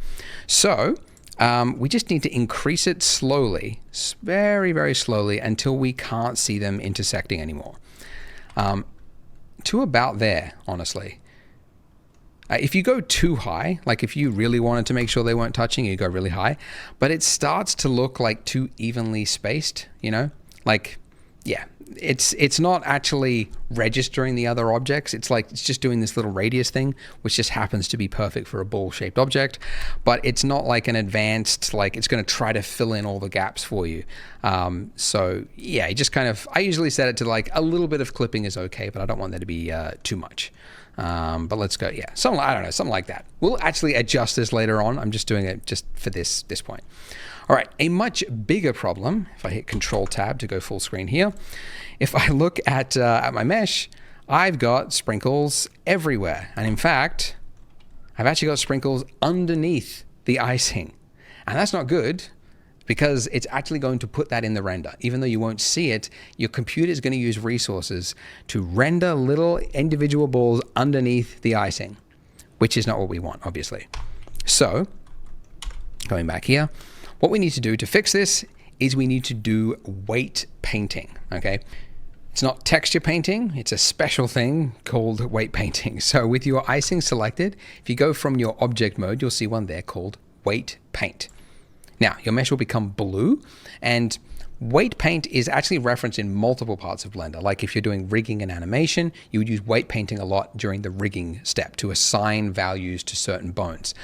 S1: So we just need to increase it slowly, very, very slowly, until we can't see them intersecting anymore. To about there, honestly. If you go too high, like if you really wanted to make sure they weren't touching, you go really high, but it starts to look like too evenly spaced, you know? Like, yeah, it's not actually registering the other objects. It's like it's just doing this little radius thing, which just happens to be perfect for a ball-shaped object, but it's not like an advanced, like it's going to try to fill in all the gaps for you. So yeah, just kind of, I usually set it to like a little bit of clipping is okay, but I don't want there to be too much. But let's go, yeah, something, I don't know, something like that. We'll actually adjust this later on. I'm just doing it just for this point. All right, a much bigger problem, if I hit Control Tab to go full screen here, if I look at my mesh, I've got sprinkles everywhere. And in fact, I've actually got sprinkles underneath the icing. And that's not good because it's actually going to put that in the render. Even though you won't see it, your computer is going to use resources to render little individual balls underneath the icing, which is not what we want, obviously. So, going back here, what we need to do to fix this is we need to do weight painting, okay? It's not texture painting, it's a special thing called weight painting. So with your icing selected, if you go from your object mode, you'll see one there called weight paint. Now, your mesh will become blue, and weight paint is actually referenced in multiple parts of Blender. Like if you're doing rigging and animation, you would use weight painting a lot during the rigging step to assign values to certain bones.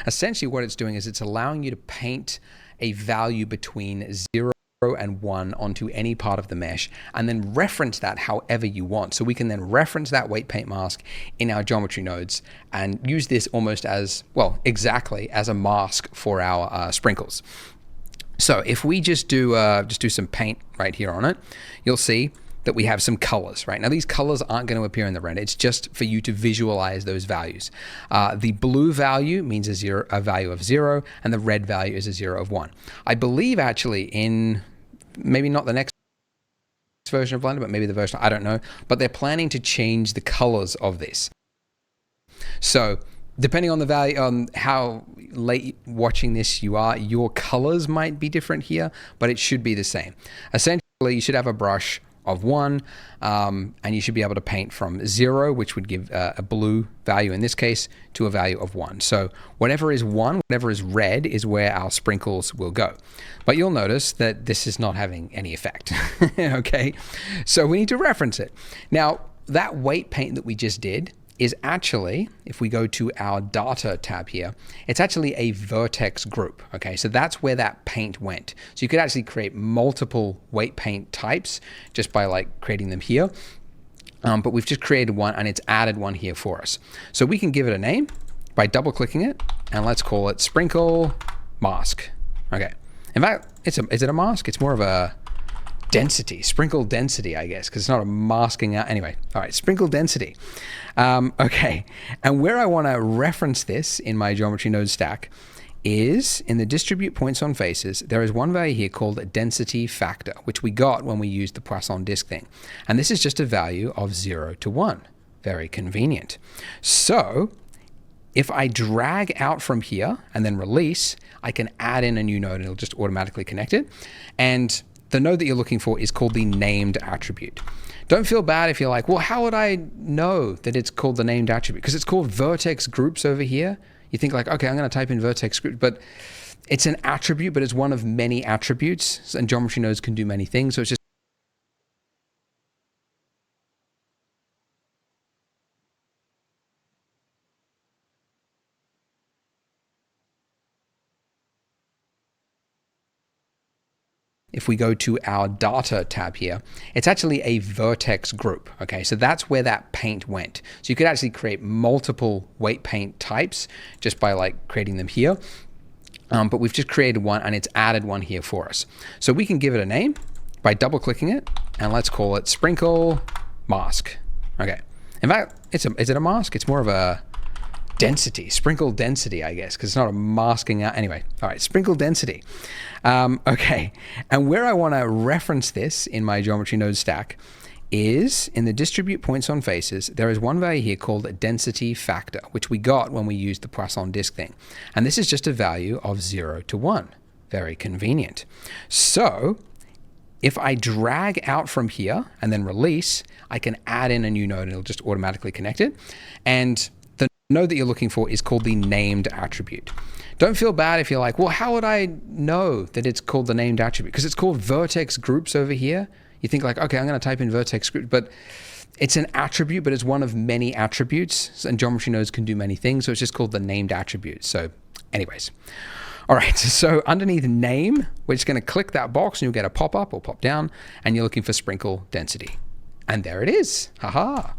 S1: essentially what it's doing is it's allowing you to paint a value between 0 and 1 onto any part of the mesh and then reference that however you want. So we can then reference that weight paint mask in our geometry nodes and use this almost as, well, exactly as a mask for our sprinkles. So if we just do some paint right here on it, you'll see that we have some colors, right? Now these colors aren't going to appear in the render. It's just for you to visualize those values. The blue value means a value of 0, and the red value is a 0 of 1. I believe actually in maybe not the next version of Blender, but maybe the version, I don't know, but they're planning to change the colors of this. So depending on the value, on how late watching this you are, your colors might be different here, but it should be the same. Essentially, you should have a brush of 1, and you should be able to paint from 0, which would give a blue value in this case, to a value of 1. So whatever is 1, whatever is red, is where our sprinkles will go. But you'll notice that this is not having any effect. Okay, so we need to reference it. Now, that weight paint that we just did is actually, if we go to our data tab here, it's actually a vertex group. Okay, so that's where that paint went. So you could actually create multiple weight paint types just by like creating them here. But we've just created one and it's added one here for us. So we can give it a name by double clicking it, and let's call it sprinkle mask. Okay, in fact, is it a mask? It's more of a density, sprinkle density, I guess, because it's not a masking out. Anyway, all right, sprinkle density. Okay, and where I want to reference this in my geometry node stack is in the distribute points on faces. There is one value here called density factor, which we got when we used the Poisson disk thing. And this is just a value of 0 to 1. Very convenient. So if I drag out from here and then release, I can add in a new node and it'll just automatically connect it. And the node that you're looking for is called the named attribute. Don't feel bad if you're like, well, how would I know that it's called the named attribute? Because it's called vertex groups over here. You think like, okay, I'm going to type in vertex group, but it's an attribute, but it's one of many attributes, and geometry nodes can do many things. So it's just if we go to our data tab here, it's actually a vertex group. Okay, so that's where that paint went. So you could actually create multiple weight paint types just by like creating them here. But we've just created one and it's added one here for us. So we can give it a name by double clicking it, and let's call it sprinkle mask. Okay, in fact, is it a mask? It's more of a density, sprinkle density, I guess, because it's not a masking out. Anyway, all right, sprinkle density. Okay, and where I want to reference this in my geometry node stack is in the distribute points on faces. There is one value here called density factor, which we got when we used the Poisson disk thing. And this is just a value of 0 to 1. Very convenient. So if I drag out from here and then release, I can add in a new node and it'll just automatically connect it. And the node that you're looking for is called the named attribute. Don't feel bad if you're like, well, how would I know that it's called the named attribute? Because it's called vertex groups over here. You think like, okay, I'm going to type in vertex group, but it's an attribute, but it's one of many attributes, and geometry nodes can do many things. So it's just called the named attribute. So anyways, all right, so underneath name, we're just going to click that box and you'll get a pop up or pop down, and you're looking for sprinkle density. And there it is. Haha.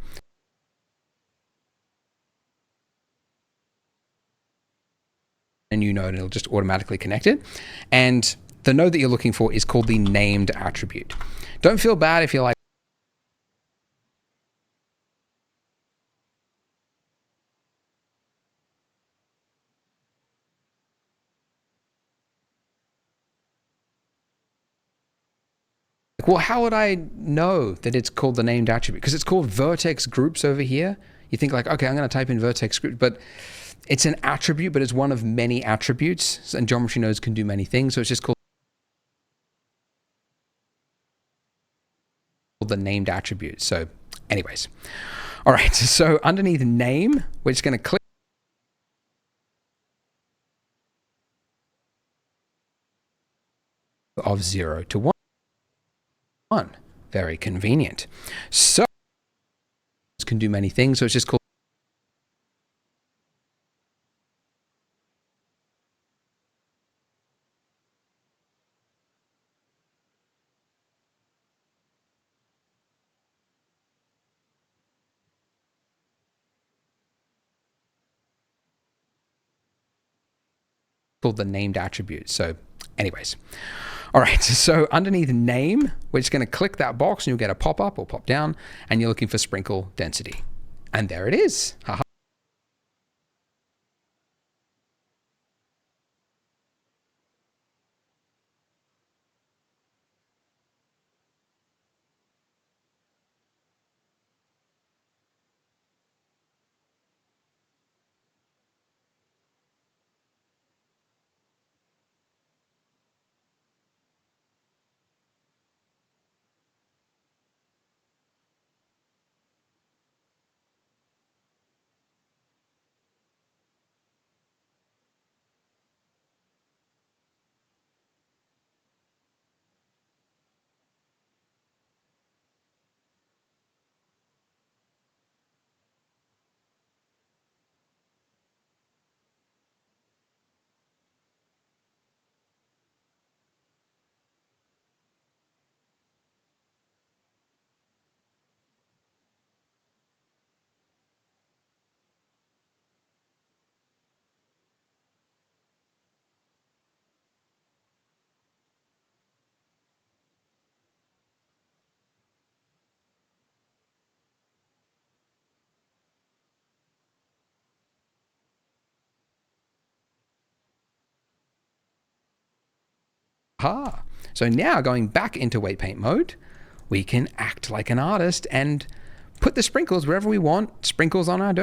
S1: A new node and it'll just automatically connect it. And the node that you're looking for is called the named attribute. Don't feel bad if you're like, well, how would I know that it's called the named attribute? Because it's called vertex groups over here. You think like, okay, I'm going to type in vertex group, but it's an attribute, but it's one of many attributes, and geometry nodes can do many things. So it's just called the named attribute. So anyways, all right, so underneath name, we're just going to click of 0 to 1. Very convenient. So can do many things. So it's just called called the named attribute. So anyways, all right, so underneath name, we're just going to click that box and you'll get a pop-up or pop down, and you're looking for sprinkle density. And there it is. Haha. So now going back into weight paint mode, we can act like an artist and put the sprinkles wherever we want, sprinkles on our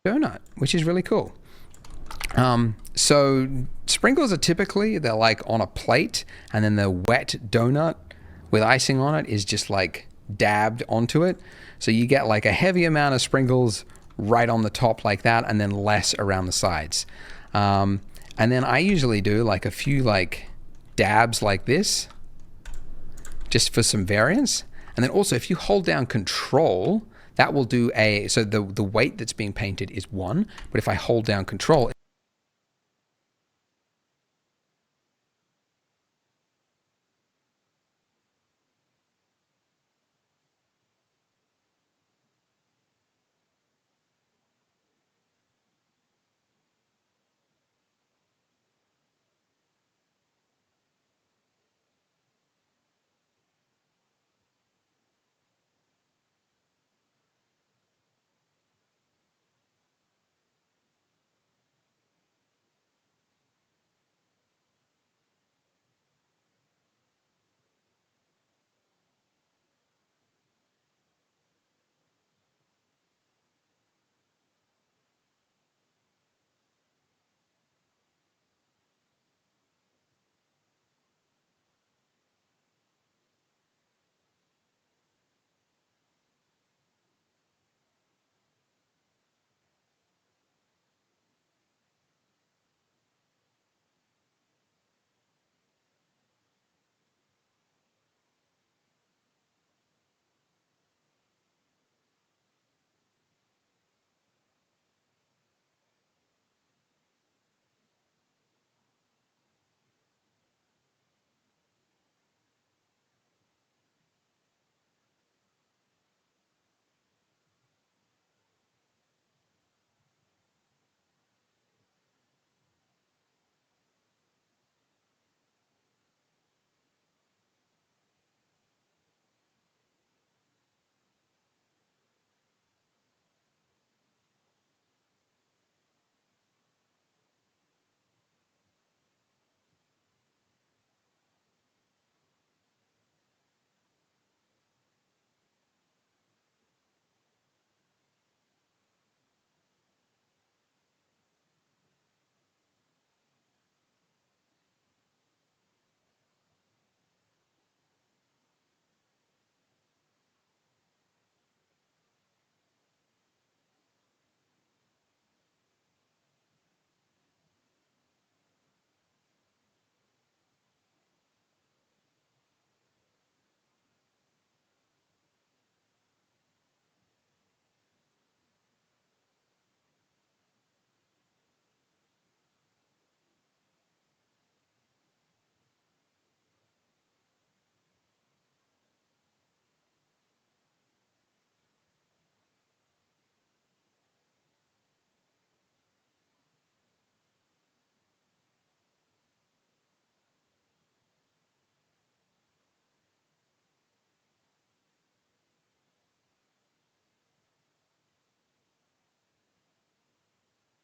S1: donut, which is really cool. So sprinkles are typically, they're like on a plate, and then the wet donut with icing on it is just like dabbed onto it. So you get like a heavy amount of sprinkles right on the top like that, and then less around the sides. And then I usually do like a few like dabs like this, just for some variance. And then also if you hold down Control, that will do so the weight that's being painted is 1, but if I hold down Control,